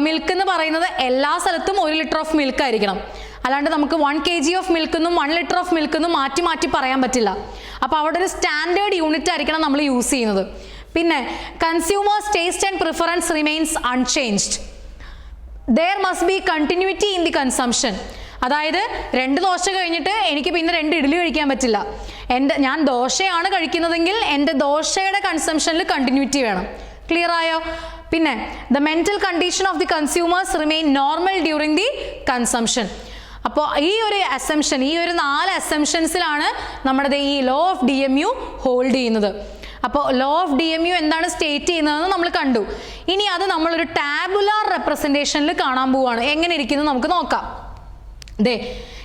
മിൽക്ക് എന്ന് പറയുന്നത് എല്ലാ സ്ഥലത്തും 1 ലിറ്റർ ഓഫ് മിൽക്ക് ആയിരിക്കണം. അല്ലാണ്ട് നമുക്ക് 1 kg ഓഫ് മിൽക്ക് എന്നും 1 ലിറ്റർ ഓഫ് മിൽക്ക് എന്നും മാറ്റി പറയാൻ പറ്റില്ല. അപ്പോൾ അവിടെ ഒരു സ്റ്റാൻഡേർഡ് യൂണിറ്റ് ആയിരിക്കണം നമ്മൾ യൂസ് ചെയ്യുന്നത്. പിന്നെ consumers taste and preference remains unchanged. there must be continuity in the consumption. അതായത് 2 ദോശ കഴിഞ്ഞിട്ട് എനിക്ക് പിന്നെ 2 ഇഡ്ഡലി കഴിക്കാൻ പറ്റില്ല. ഞാൻ ദോശയാണ് കഴിക്കുന്നതെങ്കിൽ എൻ്റെ ദോശയുടെ കൺസംഷനിൽ കണ്ടിന്യൂറ്റി വേണം. ക്ലിയർ ആയോ? പിന്നെ the mental condition of the consumers remain normal during the consumption. അപ്പോൾ ഈ ഒരു അസംഷൻ, ഈ ഒരു 4 അസംഷൻസിലാണ് നമ്മുടെ ഈ ലോ ഓഫ് DMU ഹോൾഡ് ചെയ്യുന്നത്. അപ്പോൾ ലോ ഓഫ് DMU എന്താണ് സ്റ്റേറ്റ് ചെയ്യുന്നതെന്ന് നമ്മൾ കണ്ടു. ഇനി അത് നമ്മളൊരു ടാബുലാർ റെപ്രസെൻറ്റേഷനിൽ കാണാൻ പോവുകയാണ്. എങ്ങനെ ഇരിക്കുന്നു നമുക്ക് നോക്കാം. ദേ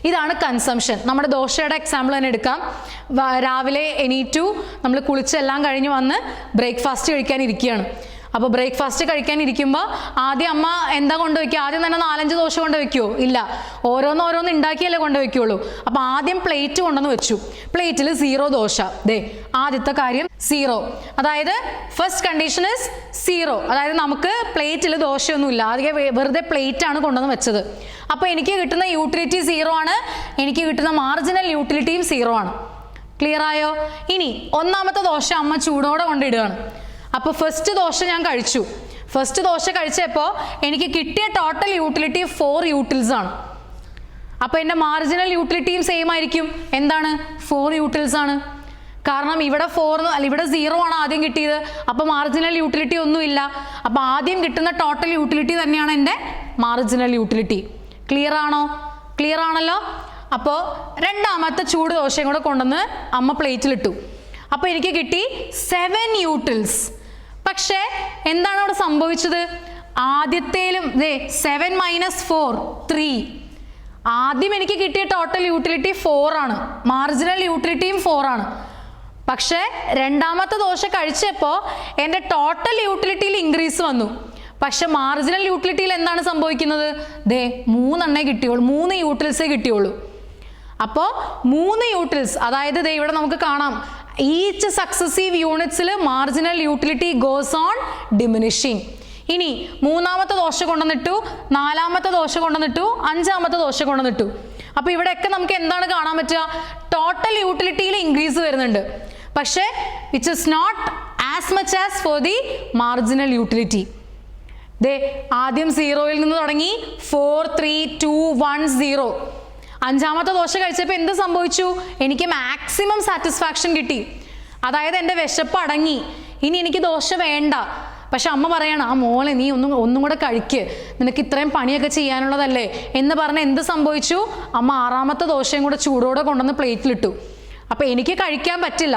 ഇതാണ് കൺസംഷൻ. നമ്മുടെ ദോശയുടെ എക്സാമ്പിൾ തന്നെ എടുക്കാം. രാവിലെ എണീറ്റു, നമ്മൾ കുളിച്ചെല്ലാം കഴിഞ്ഞ് വന്ന് ബ്രേക്ക്ഫാസ്റ്റ് കഴിക്കാൻ ഇരിക്കുകയാണ്. അപ്പോൾ ബ്രേക്ക്ഫാസ്റ്റ് കഴിക്കാൻ ഇരിക്കുമ്പോൾ ആദ്യം അമ്മ എന്താ കൊണ്ടുവയ്ക്കുക? ആദ്യം തന്നെ 4-5 ദോശ കൊണ്ടുവയ്ക്കുമോ? ഇല്ല, ഓരോന്ന് ഉണ്ടാക്കിയല്ലേ കൊണ്ടുവയ്ക്കുള്ളൂ. അപ്പോൾ ആദ്യം പ്ലേറ്റ് കൊണ്ടുവന്ന് വെച്ചു. പ്ലേറ്റിൽ 0 ദോശ. ദേ ആദ്യത്തെ കാര്യം 0. അതായത് ഫസ്റ്റ് കണ്ടീഷൻ ഇസ് 0. അതായത് നമുക്ക് പ്ലേറ്റിൽ ദോശയൊന്നുമില്ല, ആദ്യം വെറുതെ പ്ലേറ്റ് ആണ് കൊണ്ടുവന്ന് വെച്ചത്. അപ്പോൾ എനിക്ക് കിട്ടുന്ന യൂട്ടിലിറ്റി 0 ആണ്, എനിക്ക് കിട്ടുന്ന മാർജിനൽ യൂട്ടിലിറ്റിയും 0 ആണ്. ക്ലിയർ ആയോ? ഇനി ഒന്നാമത്തെ ദോശ അമ്മ ചൂടോടെ കൊണ്ടിടുകയാണ്. അപ്പോൾ ഫസ്റ്റ് ദോശ ഞാൻ കഴിച്ചു. ഫസ്റ്റ് ദോശ കഴിച്ചപ്പോൾ എനിക്ക് കിട്ടിയ ടോട്ടൽ യൂട്ടിലിറ്റി 4 യൂട്ടിൽസ് ആണ്. അപ്പോൾ എൻ്റെ മാർജിനൽ യൂട്ടിലിറ്റിയും സെയിം ആയിരിക്കും. എന്താണ്? 4 യൂട്ടിൽസ് ആണ്. കാരണം ഇവിടെ 4 അല്ല, ഇവിടെ 0 ആണ് ആദ്യം കിട്ടിയത്. അപ്പോൾ മാർജിനൽ യൂട്ടിലിറ്റി ഒന്നുമില്ല. അപ്പോൾ ആദ്യം കിട്ടുന്ന ടോട്ടൽ യൂട്ടിലിറ്റി തന്നെയാണ് എൻ്റെ മാർജിനൽ യൂട്ടിലിറ്റി. ക്ലിയർ ആണോ? ക്ലിയർ ആണല്ലോ. അപ്പോൾ രണ്ടാമത്തെ ചൂട് ദോശയും കൂടെ കൊണ്ടുവന്ന് അമ്മ പ്ലേറ്റിലിട്ടു. അപ്പോൾ എനിക്ക് കിട്ടി 7 യൂട്ടിൽസ്. പക്ഷേ എന്താണ് അവിടെ സംഭവിച്ചത്? ആദ്യത്തേലും 7 - 4 3. ആദ്യം എനിക്ക് കിട്ടിയ ടോട്ടൽ യൂട്ടിലിറ്റി 4 ആണ്, മാർജിനൽ യൂട്ടിലിറ്റിയും 4 ആണ്. പക്ഷേ രണ്ടാമത്തെ ദോശ കഴിച്ചപ്പോൾ എൻ്റെ ടോട്ടൽ യൂട്ടിലിറ്റിയിൽ ഇൻക്രീസ് വന്നു. പക്ഷെ മാർജിനൽ യൂട്ടിലിറ്റിയിൽ എന്താണ് സംഭവിക്കുന്നത്? 3 കിട്ടിയുള്ളൂ, 3 യൂട്ടിൽസേ കിട്ടിയുള്ളൂ. അപ്പോൾ 3 യൂട്ടിൽസ്, അതായത് ഇവിടെ നമുക്ക് കാണാം ഈച്ച് സക്സസീവ് യൂണിറ്റ്സിൽ marginal utility goes on diminishing. ഇനി മൂന്നാമത്തെ ദോശ കൊണ്ടുവന്നിട്ടു, 4ാമത്തെ ദോശ കൊണ്ടുവന്നിട്ടു, 5ാമത്തെ ദോശ കൊണ്ടുവന്നിട്ടു. അപ്പോൾ ഇവിടെയൊക്കെ നമുക്ക് എന്താണ് കാണാൻ പറ്റുക? ടോട്ടൽ യൂട്ടിലിറ്റിയിൽ ഇൻക്രീസ് വരുന്നുണ്ട്. പക്ഷേ which is not as much as for the marginal utility. ആദ്യം 0-ൽ നിന്ന് തുടങ്ങി 4 3 2 1 0. 5ാമത്തെ ദോശ കഴിച്ചപ്പോൾ എന്ത് സംഭവിച്ചു? എനിക്ക് മാക്സിമം സാറ്റിസ്ഫാക്ഷൻ കിട്ടി. അതായത് എൻ്റെ വിശപ്പ് അടങ്ങി, ഇനി എനിക്ക് ദോശ വേണ്ട. പക്ഷെ അമ്മ പറയാണ്, ആ മോളെ നീ ഒന്നും കൂടെ കഴിക്ക്, നിനക്ക് ഇത്രയും പണിയൊക്കെ ചെയ്യാനുള്ളതല്ലേ എന്ന് പറഞ്ഞ് എന്ത് സംഭവിച്ചു? അമ്മ 6ാമത്തെ ദോശയും കൂടെ ചൂടോടെ കൊണ്ടുവന്ന് പ്ലേറ്റിലിട്ടു. അപ്പോൾ എനിക്ക് കഴിക്കാൻ പറ്റില്ല,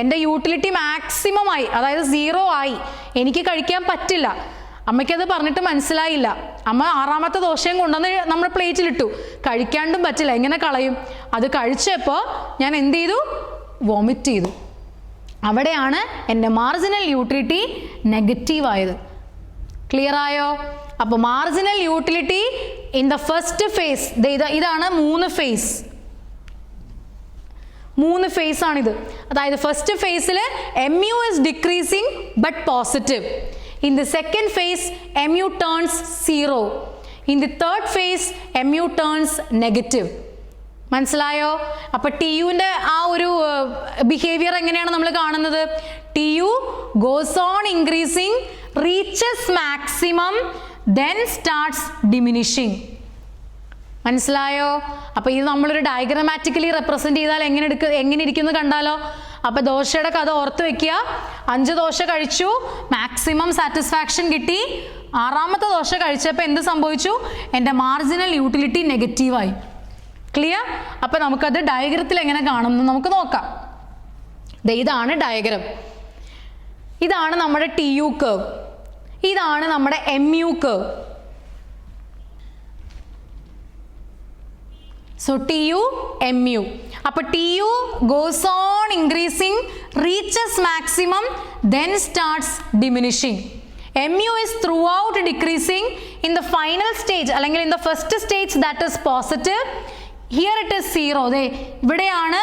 എൻ്റെ യൂട്ടിലിറ്റി മാക്സിമം ആയി, അതായത് 0 ആയി, എനിക്ക് കഴിക്കാൻ പറ്റില്ല. അമ്മയ്ക്കത് പറഞ്ഞിട്ട് മനസ്സിലായില്ല. അമ്മ 6ാമത്തെ ദോശയും കൊണ്ടുവന്ന് നമ്മൾ പ്ലേറ്റിലിട്ടു. കഴിക്കാണ്ടും പറ്റില്ല, എങ്ങനെ കളയും? അത് കഴിച്ചപ്പോൾ ഞാൻ എന്ത് ചെയ്തു? വോമിറ്റ് ചെയ്തു. അവിടെയാണ് എൻ്റെ മാർജിനൽ യൂട്ടിലിറ്റി നെഗറ്റീവ് ആയത്. ക്ലിയർ ആയോ? അപ്പോൾ marginal utility in the first phase, ഇതാണ് 3 ഫേസ്. 3 ഫേസ് ആണിത്. അതായത് ഫസ്റ്റ് ഫേസിൽ MU is decreasing but positive. In the second phase, MU turns 0. In the third phase, MU turns negative. മനസ്സിലായോ? അപ്പോൾ TUവിൻ്റെ ആ ഒരു ബിഹേവിയർ എങ്ങനെയാണ് നമ്മൾ കാണുന്നത്? TU goes on increasing, reaches maximum, then starts diminishing. മനസ്സിലായോ? അപ്പോൾ ഇത് നമ്മളൊരു ഡയഗ്രമാറ്റിക്കലി റെപ്രസെൻറ്റ് ചെയ്താൽ എങ്ങനെ ഇരിക്കുന്നു കണ്ടാലോ? അപ്പോൾ ദോശയുടെ കഥ ഓർത്ത് വെക്കുക. 5 ദോശ കഴിച്ചു, മാക്സിമം സാറ്റിസ്ഫാക്ഷൻ കിട്ടി. 6ാമത്തെ ദോശ കഴിച്ചപ്പോൾ എന്ത് സംഭവിച്ചു? എൻ്റെ മാർജിനൽ യൂട്ടിലിറ്റി നെഗറ്റീവായി. ക്ലിയർ? അപ്പോൾ നമുക്കത് ഡയഗ്രത്തിൽ എങ്ങനെ കാണുമെന്ന് നമുക്ക് നോക്കാം. ഇതാണ് ഡയഗ്രം. ഇതാണ് നമ്മുടെ TU കർവ്, ഇതാണ് നമ്മുടെ MU curve. So TU, MU. അപ്പോൾ TU goes on increasing, reaches maximum, then starts diminishing. MU is throughout decreasing. In the final stage, അല്ലെങ്കിൽ in the first stage, that is positive. Here it is 0. ഇവിടെയാണ്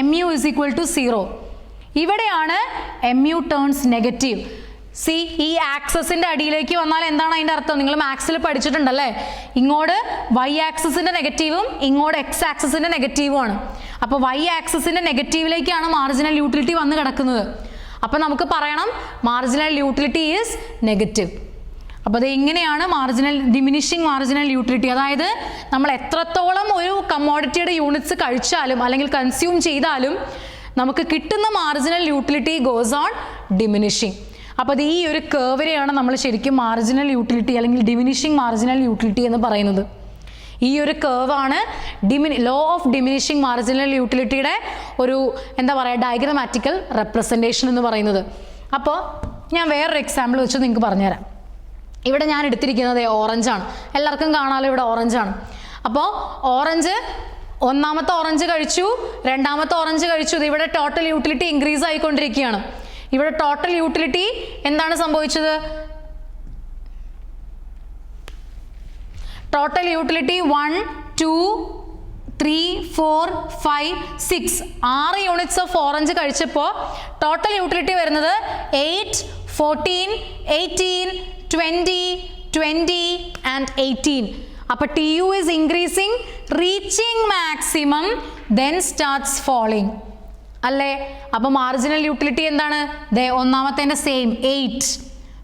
MU is equal to 0. ഇവിടെയാണ് MU turns negative. C, ഈ ആക്സസിൻ്റെ അടിയിലേക്ക് വന്നാൽ എന്താണ് അതിൻ്റെ അർത്ഥം? നിങ്ങൾ മാത്സിൽ പഠിച്ചിട്ടുണ്ടല്ലേ? ഇങ്ങോട്ട് y ആക്സിസിൻ്റെ നെഗറ്റീവും ഇങ്ങോട്ട് x ആക്സിസിൻ്റെ നെഗറ്റീവും ആണ്. അപ്പോൾ y ആക്സിസിൻ്റെ നെഗറ്റീവിലേക്കാണ് മാർജിനൽ യൂട്ടിലിറ്റി വന്ന് കിടക്കുന്നത്. അപ്പോൾ നമുക്ക് പറയണം മാർജിനൽ യൂട്ടിലിറ്റി ഈസ് നെഗറ്റീവ്. അപ്പോൾ അത് എങ്ങനെയാണ് ഡിമിനിഷിങ് മാർജിനൽ യൂട്ടിലിറ്റി, അതായത് നമ്മൾ എത്രത്തോളം ഒരു കമ്മോഡിറ്റിയുടെ യൂണിറ്റ്സ് കഴിച്ചാലും അല്ലെങ്കിൽ കൺസ്യൂം ചെയ്താലും നമുക്ക് കിട്ടുന്ന marginal utility goes on diminishing. അപ്പോൾ അത് ഈ ഒരു കേർവിനെയാണ് നമ്മൾ ശരിക്കും മാർജിനൽ യൂട്ടിലിറ്റി അല്ലെങ്കിൽ ഡിമിനിഷിങ് മാർജിനൽ യൂട്ടിലിറ്റി എന്ന് പറയുന്നത്. ഈ ഒരു കേർവാണ് ലോ ഓഫ് ഡിമിനിഷിങ് മാർജിനൽ യൂട്ടിലിറ്റിയുടെ ഒരു എന്താ പറയുക ഡയഗ്രമാറ്റിക്കൽ റെപ്രസെൻറ്റേഷൻ എന്ന് പറയുന്നത്. അപ്പോൾ ഞാൻ വേറൊരു എക്സാമ്പിൾ വെച്ച് നിങ്ങൾക്ക് പറഞ്ഞുതരാം. ഇവിടെ ഞാൻ എടുത്തിരിക്കുന്നത് ഓറഞ്ചാണ്, എല്ലാവർക്കും കാണാമല്ലോ ഇവിടെ ഓറഞ്ചാണ്. അപ്പോൾ ഓറഞ്ച്, ഒന്നാമത്തെ ഓറഞ്ച് കഴിച്ചു, രണ്ടാമത്തെ ഓറഞ്ച് കഴിച്ചു, ഇത് ഇവിടെ ടോട്ടൽ യൂട്ടിലിറ്റി ഇൻക്രീസ് ആയിക്കൊണ്ടിരിക്കുകയാണ്. ഇവിടെ ടോട്ടൽ യൂട്ടിലിറ്റി എന്താണ് സംഭവിച്ചത്? Total utility 1, 2, 3, 4, 5, 6 6 units of orange കഴിച്ചപ്പോൾ ടോട്ടൽ യൂട്ടിലിറ്റി വരുന്നത് 8, 14, 18, 20, 20 and 18. അപ്പോൾ TU is increasing, reaching maximum, then starts falling. അല്ലേ? അപ്പോൾ മാർജിനൽ യൂട്ടിലിറ്റി എന്താണ്? ഒന്നാമത്തേൻ്റെ സെയിം 8,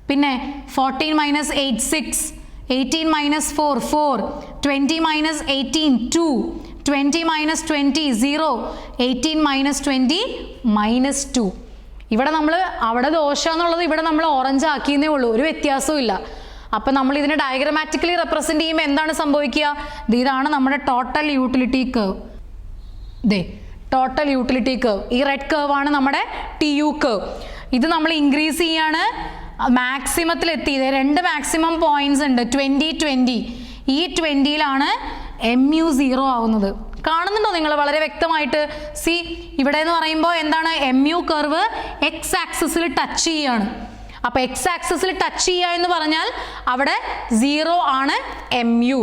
പിന്നെ 14 - 8 6, 18 - 4 4, 20 - 18 2, 20 - 20 0, 18 - 20 -2. ഇവിടെ നമ്മൾ അവിടെ ദോശ എന്നുള്ളത് ഇവിടെ നമ്മൾ ഓറഞ്ച് ആക്കിയെന്നേ ഉള്ളൂ, ഒരു വ്യത്യാസവും ഇല്ല. അപ്പം നമ്മൾ ഇതിനെ ഡയഗ്രമാറ്റിക്കലി റെപ്രസെൻറ്റ് ചെയ്യുമ്പോൾ എന്താണ് സംഭവിക്കുക? ഇതാണ് നമ്മുടെ total utility curve. Total utility curve, ഈ റെഡ് കേർവ് ആണ് നമ്മുടെ TU കേർവ്. ഇത് നമ്മൾ ഇൻക്രീസ് ചെയ്യാണ്, മാക്സിമത്തിലെത്തി. 2 മാക്സിമം പോയിന്റ്സ് ഉണ്ട്, 20 20. ഈ 20യിലാണ് MU 0 ആവുന്നത്. കാണുന്നുണ്ടോ നിങ്ങൾ വളരെ വ്യക്തമായിട്ട്? സി, ഇവിടെ എന്ന് പറയുമ്പോൾ എന്താണ്? MU കർവ് എക്സ് ആക്സിസിൽ ടച്ച് ചെയ്യാണ്. അപ്പോൾ എക്സ് ആക്സിസിൽ ടച്ച് ചെയ്യുക എന്ന് പറഞ്ഞാൽ അവിടെ 0 ആണ് MU.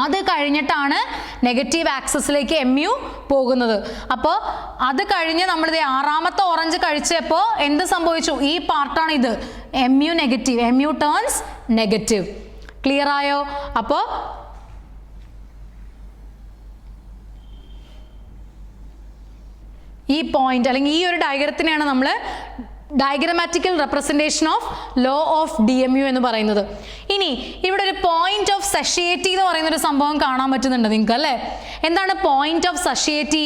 അത് കഴിഞ്ഞിട്ടാണ് നെഗറ്റീവ് ആക്സിസിലേക്ക് MU പോകുന്നത്. അപ്പോൾ അത് കഴിഞ്ഞ് നമ്മളിത് 6ാമത്തെ ഓറഞ്ച് കഴിച്ചപ്പോൾ എന്ത് സംഭവിച്ചു? ഈ പാർട്ടാണ് ഇത്, MU negative, MU turns negative. Clear ആയോ? അപ്പോൾ ഈ പോയിന്റ് അല്ലെങ്കിൽ ഈ ഒരു ഡയഗ്രത്തിനെയാണ് നമ്മൾ diagrammatical representation of law of DMU എന്ന് പറയുന്നത്. ഇനി ഇവിടെ ഒരു പോയിന്റ് ഓഫ് സഷിയേറ്റി എന്ന് പറയുന്ന ഒരു സംഭവം കാണാൻ പറ്റുന്നുണ്ട് നിങ്ങൾക്ക് അല്ലേ? എന്താണ് പോയിന്റ് ഓഫ് സഷിയേറ്റി?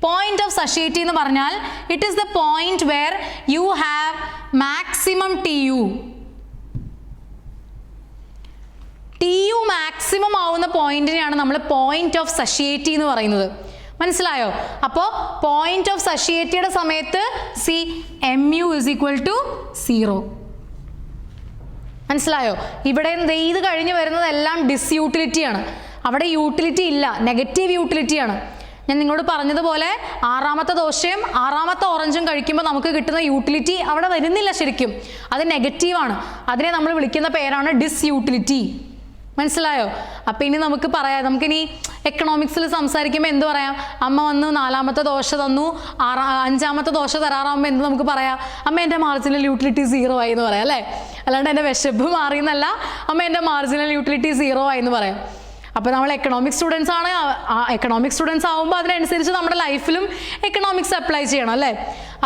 പോയിന്റ് ഓഫ് സഷിയേറ്റി എന്ന് പറഞ്ഞാൽ it is the point wear you have maximum TU. TU maximum ആവുന്ന പോയിന്റിനെയാണ് നമ്മൾ പോയിന്റ് ഓഫ് സഷിയേറ്റി എന്ന് പറയുന്നത്. മനസ്സിലായോ? അപ്പോൾ പോയിന്റ് ഓഫ് സഷിയേറ്റിയുടെ സമയത്ത് MU is equal to 0. മനസ്സിലായോ? ഇവിടെ ഇത് കഴിഞ്ഞ് വരുന്നതെല്ലാം ഡിസ്യൂട്ടിലിറ്റിയാണ്. അവിടെ യൂട്ടിലിറ്റി ഇല്ല, നെഗറ്റീവ് യൂട്ടിലിറ്റിയാണ്. ഞാൻ നിങ്ങളോട് പറഞ്ഞതുപോലെ 6ാമത്തെ ദോശയും 6ാമത്തെ ഓറഞ്ചും കഴിക്കുമ്പോൾ നമുക്ക് കിട്ടുന്ന യൂട്ടിലിറ്റി അവിടെ വരുന്നില്ല ശരിക്കും, അത് നെഗറ്റീവാണ്. അതിനെ നമ്മൾ വിളിക്കുന്ന പേരാണ് ഡിസ്യൂട്ടിലിറ്റി. മനസ്സിലായോ? അപ്പം ഇനി നമുക്ക് പറയാം, നമുക്കിനി എക്കണോമിക്സിൽ സംസാരിക്കുമ്പോൾ എന്ത് പറയാം? അമ്മ വന്നു 4ാമത്തെ ദോശ തന്നു, 5ാമത്തെ ദോശ തരാറാകുമ്പോൾ എന്ത് നമുക്ക് പറയാം? അമ്മ എൻ്റെ മാർജിനൽ യൂട്ടിലിറ്റി 0 ആയി എന്ന് പറയാം അല്ലേ? അല്ലാണ്ട് എൻ്റെ വിശപ്പ് മാറിയെന്നല്ല, അമ്മ എൻ്റെ മാർജിനൽ യൂട്ടിലിറ്റി 0 ആയി എന്ന് പറയാം. അപ്പോൾ നമ്മൾ എക്കണോമിക്സ് സ്റ്റുഡൻസ് ആണ്, എക്കണോമിക്സ് സ്റ്റുഡൻസ് ആകുമ്പോൾ അതിനനുസരിച്ച് നമ്മുടെ ലൈഫിലും എക്കണോമിക്സ് അപ്ലൈ ചെയ്യണം അല്ലേ?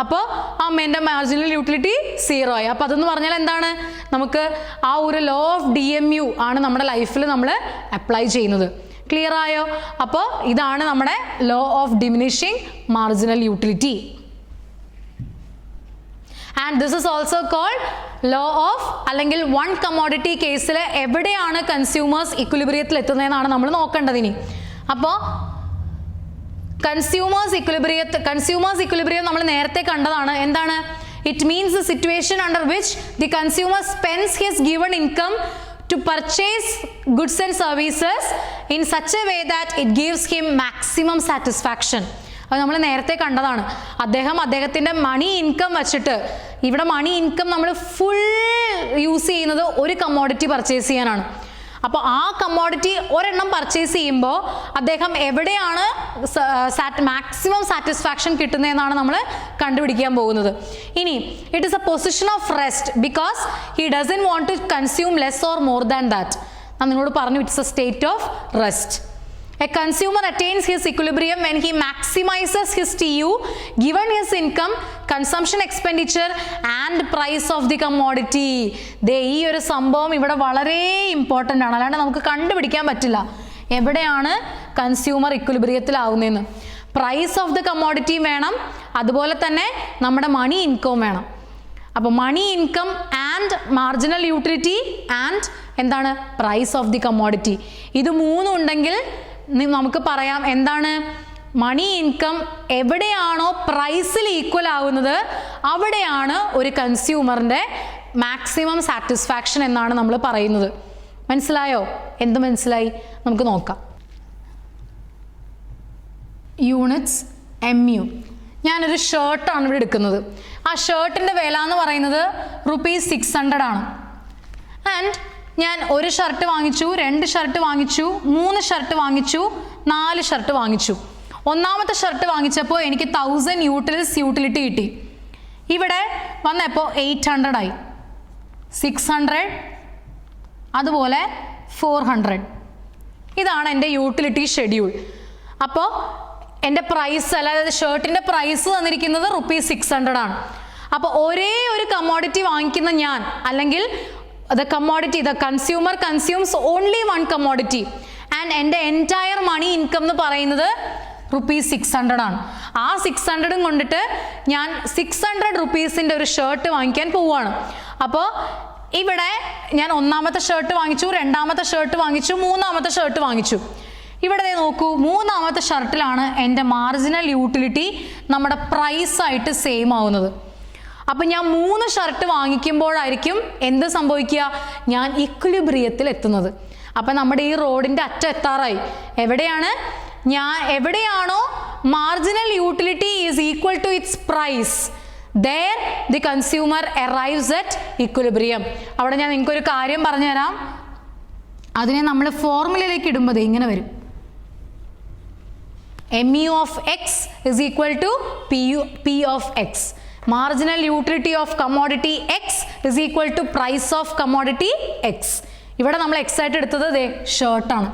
അപ്പോൾ അമ്മേൻ്റെ മാർജിനൽ യൂട്ടിലിറ്റി 0 ആയി. അപ്പോൾ അതെന്ന് പറഞ്ഞാൽ എന്താണ്? നമുക്ക് ആ ഒരു ലോ ഓഫ് DMU ആണ് നമ്മുടെ ലൈഫിൽ നമ്മൾ അപ്ലൈ ചെയ്യുന്നത്. ക്ലിയർ ആയോ? അപ്പോൾ ഇതാണ് നമ്മുടെ law of diminishing marginal utility. And this is also called law of, അല്ലെങ്കിൽ വൺ കമ്മോഡിറ്റി കേസിൽ എവിടെയാണ് കൺസ്യൂമേഴ്സ് ഇക്വിലിബ്രിയത്തിൽ എത്തുന്നതെന്നാണ് നമ്മൾ നോക്കേണ്ടത് ഇനി. അപ്പോൾ കൺസ്യൂമേഴ്സ് ഇക്വിലിബ്രിയം നമ്മൾ നേരത്തെ കണ്ടതാണ്. എന്താണ്? It means the situation under which the consumer spends his given income to purchase goods and services in such a way that it gives him maximum satisfaction. അത് നമ്മൾ നേരത്തെ കണ്ടതാണ്. അദ്ദേഹത്തിൻ്റെ മണി ഇൻകം വെച്ചിട്ട്, ഇവിടെ മണി ഇൻകം നമ്മൾ full use ചെയ്യുന്നത് ഒരു കമ്മോഡിറ്റി പർച്ചേസ് ചെയ്യാനാണ്. അപ്പോൾ ആ കമ്മോഡിറ്റി ഒരെണ്ണം പർച്ചേസ് ചെയ്യുമ്പോൾ അദ്ദേഹം എവിടെയാണ് മാക്സിമം സാറ്റിസ്ഫാക്ഷൻ കിട്ടുന്നതെന്നാണ് നമ്മൾ കണ്ടുപിടിക്കാൻ പോകുന്നത്. ഇനി it is a position of rest because he doesn't want to consume less or more than that. ഞാൻ നിങ്ങളോട് പറഞ്ഞു, it's a state of rest. A consumer attains his equilibrium when he maximizes his TU given his income, consumption expenditure and price of the commodity. ദേ ഈ ഒരു സംഭവം ഇവിടെ വളരെ important ആണ്, അല്ലാണ്ട് നമുക്ക് കണ്ടുപിടിക്കാൻ പറ്റില്ല എവിടെയാണ് കൺസ്യൂമർ ഇക്വിലിബ്രിയത്തിലാവുന്നതെന്ന്. പ്രൈസ് ഓഫ് ദ കമ്മോഡിറ്റി വേണം, അതുപോലെ തന്നെ നമ്മുടെ മണി ഇൻകവും വേണം. അപ്പോൾ money income and marginal utility and എന്താണ് പ്രൈസ് ഓഫ് ദി കമ്മോഡിറ്റി, ഇത് മൂന്നും ഉണ്ടെങ്കിൽ നമുക്ക് പറയാം എന്താണ് മണി ഇൻകം എവിടെയാണോ പ്രൈസിൽ ഈക്വൽ ആവുന്നത് അവിടെയാണ് ഒരു കൺസ്യൂമറിൻ്റെ മാക്സിമം സാറ്റിസ്ഫാക്ഷൻ എന്നാണ് നമ്മൾ പറയുന്നത്. മനസ്സിലായോ? എന്ത് മനസ്സിലായി? നമുക്ക് നോക്കാം. Units MU. ഞാനൊരു ഷർട്ടാണ് ഇവിടെ എടുക്കുന്നത്. ആ ഷർട്ടിൻ്റെ വില എന്ന് പറയുന്നത് ₹600 ആണ്. ആൻഡ് ഞാൻ ഒരു ഷർട്ട് വാങ്ങിച്ചു, 2 ഷർട്ട് വാങ്ങിച്ചു, 3 ഷർട്ട് വാങ്ങിച്ചു, 4 ഷർട്ട് വാങ്ങിച്ചു. ഒന്നാമത്തെ ഷർട്ട് വാങ്ങിച്ചപ്പോൾ എനിക്ക് 1000 യൂട്ടിലിറ്റി കിട്ടി. ഇവിടെ വന്നപ്പോൾ 800 ആയി, 600, അതുപോലെ 400. ഇതാണ് എൻ്റെ യൂട്ടിലിറ്റി ഷെഡ്യൂൾ. അപ്പോൾ എൻ്റെ പ്രൈസ് അതായത് ഷർട്ടിൻ്റെ പ്രൈസ് തന്നിരിക്കുന്നത് ₹600 ആണ്. അപ്പോൾ ഒരേ ഒരു കമ്മോഡിറ്റി വാങ്ങിക്കുന്ന ഞാൻ, അല്ലെങ്കിൽ the consumer consumes only one commodity and എൻ്റെ entire money income എന്ന് പറയുന്നത് ₹600 ആണ്. ആ 600 കൊണ്ടിട്ട് ഞാൻ 600 rupeesൻ്റെ ഒരു ഷർട്ട് വാങ്ങിക്കാൻ പോവുകയാണ്. അപ്പോൾ ഇവിടെ ഞാൻ ഒന്നാമത്തെ ഷർട്ട് വാങ്ങിച്ചു, രണ്ടാമത്തെ ഷർട്ട് വാങ്ങിച്ചു, മൂന്നാമത്തെ ഷർട്ട് വാങ്ങിച്ചു. ഇവിടെ നോക്കൂ, മൂന്നാമത്തെ ഷർട്ടിലാണ് എൻ്റെ മാർജിനൽ യൂട്ടിലിറ്റി നമ്മുടെ പ്രൈസായിട്ട് സെയിം ആവുന്നത്. അപ്പം ഞാൻ 3 ഷർട്ട് വാങ്ങിക്കുമ്പോഴായിരിക്കും എന്ത് സംഭവിക്കുക, ഞാൻ ഇക്വിലിബ്രിയത്തിൽ എത്തുന്നത്. അപ്പം നമ്മുടെ ഈ റോഡിൻ്റെ അറ്റം എത്താറായി. എവിടെയാണോ marginal utility is equal to its price, there the consumer arrives at equilibrium. അവിടെ ഞാൻ നിങ്ങൾക്കൊരു കാര്യം പറഞ്ഞുതരാം. അതിനെ നമ്മൾ ഫോർമുലയിലേക്ക് ഇടുമ്പോൾ ഇങ്ങനെ വരും. MU of X is equal to P of X. Marginal utility of commodity X is equal to price of commodity X. ഇവിടെ നമ്മൾ X ആയിട്ട് എടുത്തത് ഷർട്ടാണ്.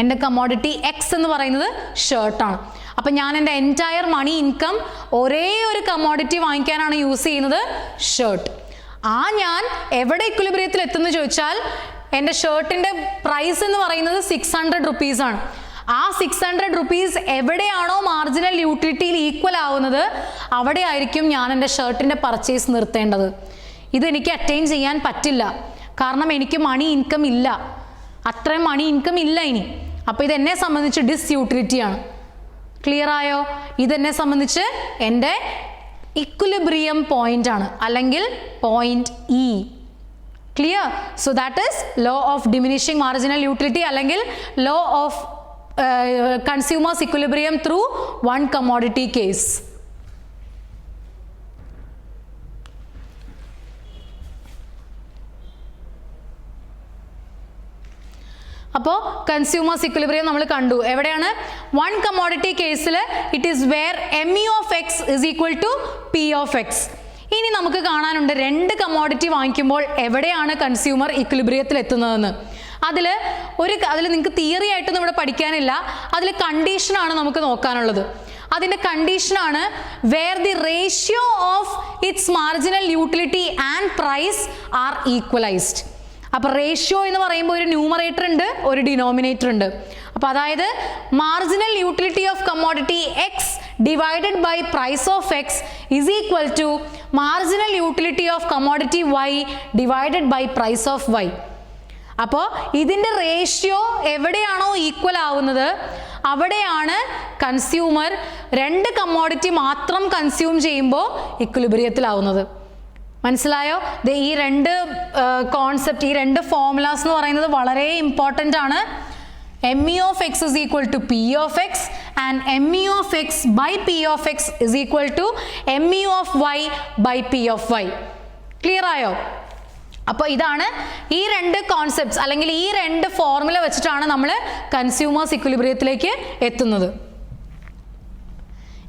എൻ്റെ കമ്മോഡിറ്റി X എന്ന് പറയുന്നത് ഷർട്ടാണ്. അപ്പം ഞാൻ എൻ്റെ എൻറ്റയർ മണി ഇൻകം ഒരേ ഒരു കമ്മോഡിറ്റി വാങ്ങിക്കാനാണ് യൂസ് ചെയ്യുന്നത്, ഷർട്ട്. ഞാൻ എവിടെ ഇക്വിലിബ്രിയത്തിൽ എത്തുന്നു ചോദിച്ചാൽ എൻ്റെ ഷർട്ടിൻ്റെ പ്രൈസ് എന്ന് പറയുന്നത് 600 rupees ആണ്. ആ 600 rupees എവിടെയാണോ മാർജിനൽ യൂട്ടിലിറ്റിയിൽ ഈക്വൽ ആവുന്നത് അവിടെ ആയിരിക്കും ഞാൻ എൻ്റെ ഷർട്ടിൻ്റെ പർച്ചേസ് നിർത്തേണ്ടത്. ഇതെനിക്ക് അറ്റൈൻ ചെയ്യാൻ പറ്റില്ല, കാരണം എനിക്ക് മണി ഇൻകം ഇല്ല, അത്രയും മണി ഇൻകം ഇല്ല ഇനി. അപ്പോൾ ഇതെന്നെ സംബന്ധിച്ച് ഡിസ്യൂട്ടിലിറ്റിയാണ്. ക്ലിയർ ആയോ? ഇതെന്നെ സംബന്ധിച്ച് എൻ്റെ ഇക്വിലിബ്രിയം പോയിന്റ് ആണ്, അല്ലെങ്കിൽ point E. Clear? So that is law of diminishing marginal utility, അല്ലെങ്കിൽ law of consumers equilibrium through one commodity case. അപ്പോൾ കൺസ്യൂമേഴ്സ് ഇക്വിലിബ്രിയം നമ്മൾ കണ്ടു. എവിടെയാണ്? വൺ കമ്മോഡിറ്റി കേസിൽ it is where MU of X is equal to P of X. ഇനി നമുക്ക് കാണാനുണ്ട് 2 commodity വാങ്ങിക്കുമ്പോൾ എവിടെയാണ് കൺസ്യൂമർ ഇക്വിലിബ്രിയത്തിൽ എത്തുന്നതെന്ന്. അതിൽ നിങ്ങൾക്ക് തിയറി ആയിട്ടൊന്നും ഇവിടെ പഠിക്കാനില്ല, അതിൽ കണ്ടീഷനാണ് നമുക്ക് നോക്കാനുള്ളത്. അതിൻ്റെ കണ്ടീഷനാണ് where the ratio of its marginal utility and price are equalised. അപ്പോൾ റേഷ്യോ എന്ന് പറയുമ്പോൾ ഒരു ന്യൂമറേറ്റർ ഉണ്ട്, ഒരു ഡിനോമിനേറ്റർ ഉണ്ട്. അപ്പോൾ അതായത് marginal utility of commodity X divided by price of X is equal to marginal utility of commodity Y divided by price of Y. അപ്പോൾ ഇതിൻ്റെ റേഷ്യോ എവിടെയാണോ ഈക്വൽ ആവുന്നത് അവിടെയാണ് കൺസ്യൂമർ 2 കമ്മോഡിറ്റി മാത്രം കൺസ്യൂം ചെയ്യുമ്പോൾ ഇക്വിലിബ്രിയത്തിലാവുന്നത്. മനസ്സിലായോ? ഈ 2 കോൺസെപ്റ്റ്, ഈ 2 ഫോർമുലാസ് എന്ന് പറയുന്നത് വളരെ ഇമ്പോർട്ടൻ്റ് ആണ്. MU of X is equal to P of X and MU of X by P of X is equal to MU of Y by P of Y. Clear ആയോ? അപ്പോൾ ഇതാണ് ഈ 2 concepts, അല്ലെങ്കിൽ ഈ 2 ഫോർമുല വെച്ചിട്ടാണ് നമ്മൾ consumers ഇക്വിലിബ്രിയത്തിലേക്ക് എത്തുന്നത്.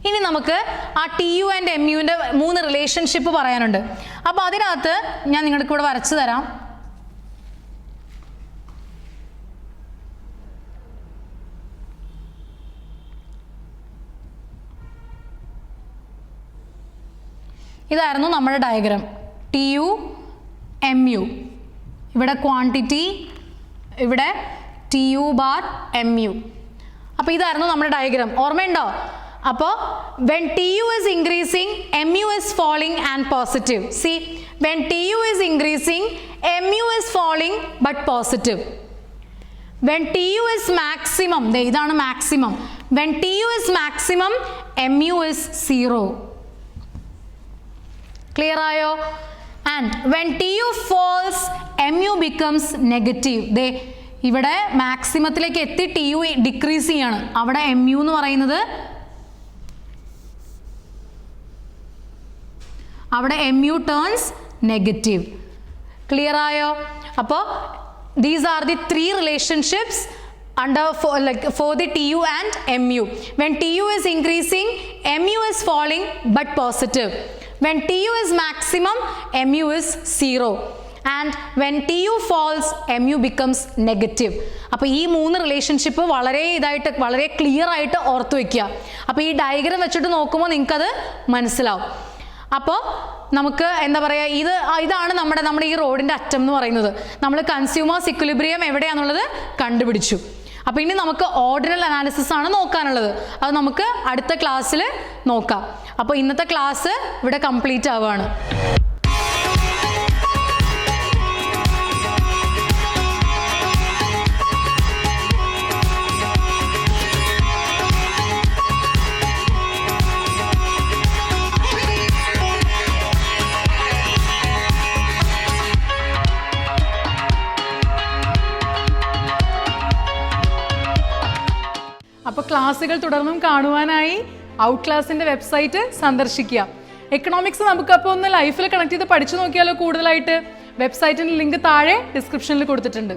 ഇനി നമുക്ക് ആ TU ആൻഡ് MUവിൻ്റെ 3 റിലേഷൻഷിപ്പ് പറയാനുണ്ട്. അപ്പോൾ അതിനകത്ത് ഞാൻ നിങ്ങൾക്ക് ഇവിടെ വരച്ചു തരാം. ഇതായിരുന്നു നമ്മുടെ ഡയഗ്രാം. TU MU, ഇവിടെ ക്വാണ്ടിറ്റി, ഇവിടെ TU bar MU. അപ്പോൾ ഇതായിരുന്നു നമ്മുടെ ഡയഗ്രാം. ഓർമ്മയുണ്ടോ? അപ്പോൾ when TU is increasing, MU is falling and positive. See, when TU is increasing, MU is falling but positive. When TU is maximum, ഇതാണ് maximum. When TU is maximum, MU is 0. Clear ആയോ? And when TU falls, MU becomes negative. ഇവിടെ മാക്സിമത്തിലേക്ക് എത്തി TU decrease ചെയ്യാണ്. അവിടെ MU എന്ന് പറയുന്നത്, അവിടെ MU turns negative. Clear ആയോ? അപ്പോൾ these are the three relationships for the TU and MU. When TU is increasing, MU is falling but positive. When TU is maximum, MU is 0. And when TU falls, MU becomes negative. അപ്പോൾ ഈ 3 relationship വളരെ clear ആയിട്ട് ഓർത്തു വയ്ക്കുക. അപ്പോൾ ഈ diagram വെച്ചിട്ട് നോക്കുമ്പോൾ നിങ്ങൾക്കത് മനസ്സിലാവും. അപ്പോൾ നമുക്ക് എന്താ പറയുക, ഇതാണ് നമ്മുടെ ഈ റോഡിൻ്റെ അറ്റം എന്ന് പറയുന്നത്. നമ്മൾ കൺസ്യൂമേഴ്സ് ഇക്വിലിബ്രിയം എവിടെയാണെന്നുള്ളത് കണ്ടുപിടിച്ചു. അപ്പോൾ ഇനി നമുക്ക് ഓർഡിനൽ അനാലിസിസ് ആണ് നോക്കാനുള്ളത്. അത് നമുക്ക് അടുത്ത ക്ലാസ്സിൽ നോക്കാം. അപ്പോൾ ഇന്നത്തെ ക്ലാസ് ഇവിടെ കംപ്ലീറ്റ് ആവുകയാണ്. അപ്പോൾ ക്ലാസ്സുകൾ തുടർന്നും കാണുവാനായി ഔട്ട് ക്ലാസിൻ്റെ വെബ്സൈറ്റ് സന്ദർശിക്കുക. എക്കണോമിക്സ് നമുക്കപ്പോൾ ഒന്ന് ലൈഫിൽ കണക്ട് ചെയ്ത് പഠിച്ചു നോക്കിയാലോ കൂടുതലായിട്ട്? വെബ്സൈറ്റിൻ്റെ ലിങ്ക് താഴെ ഡിസ്ക്രിപ്ഷനിൽ കൊടുത്തിട്ടുണ്ട്.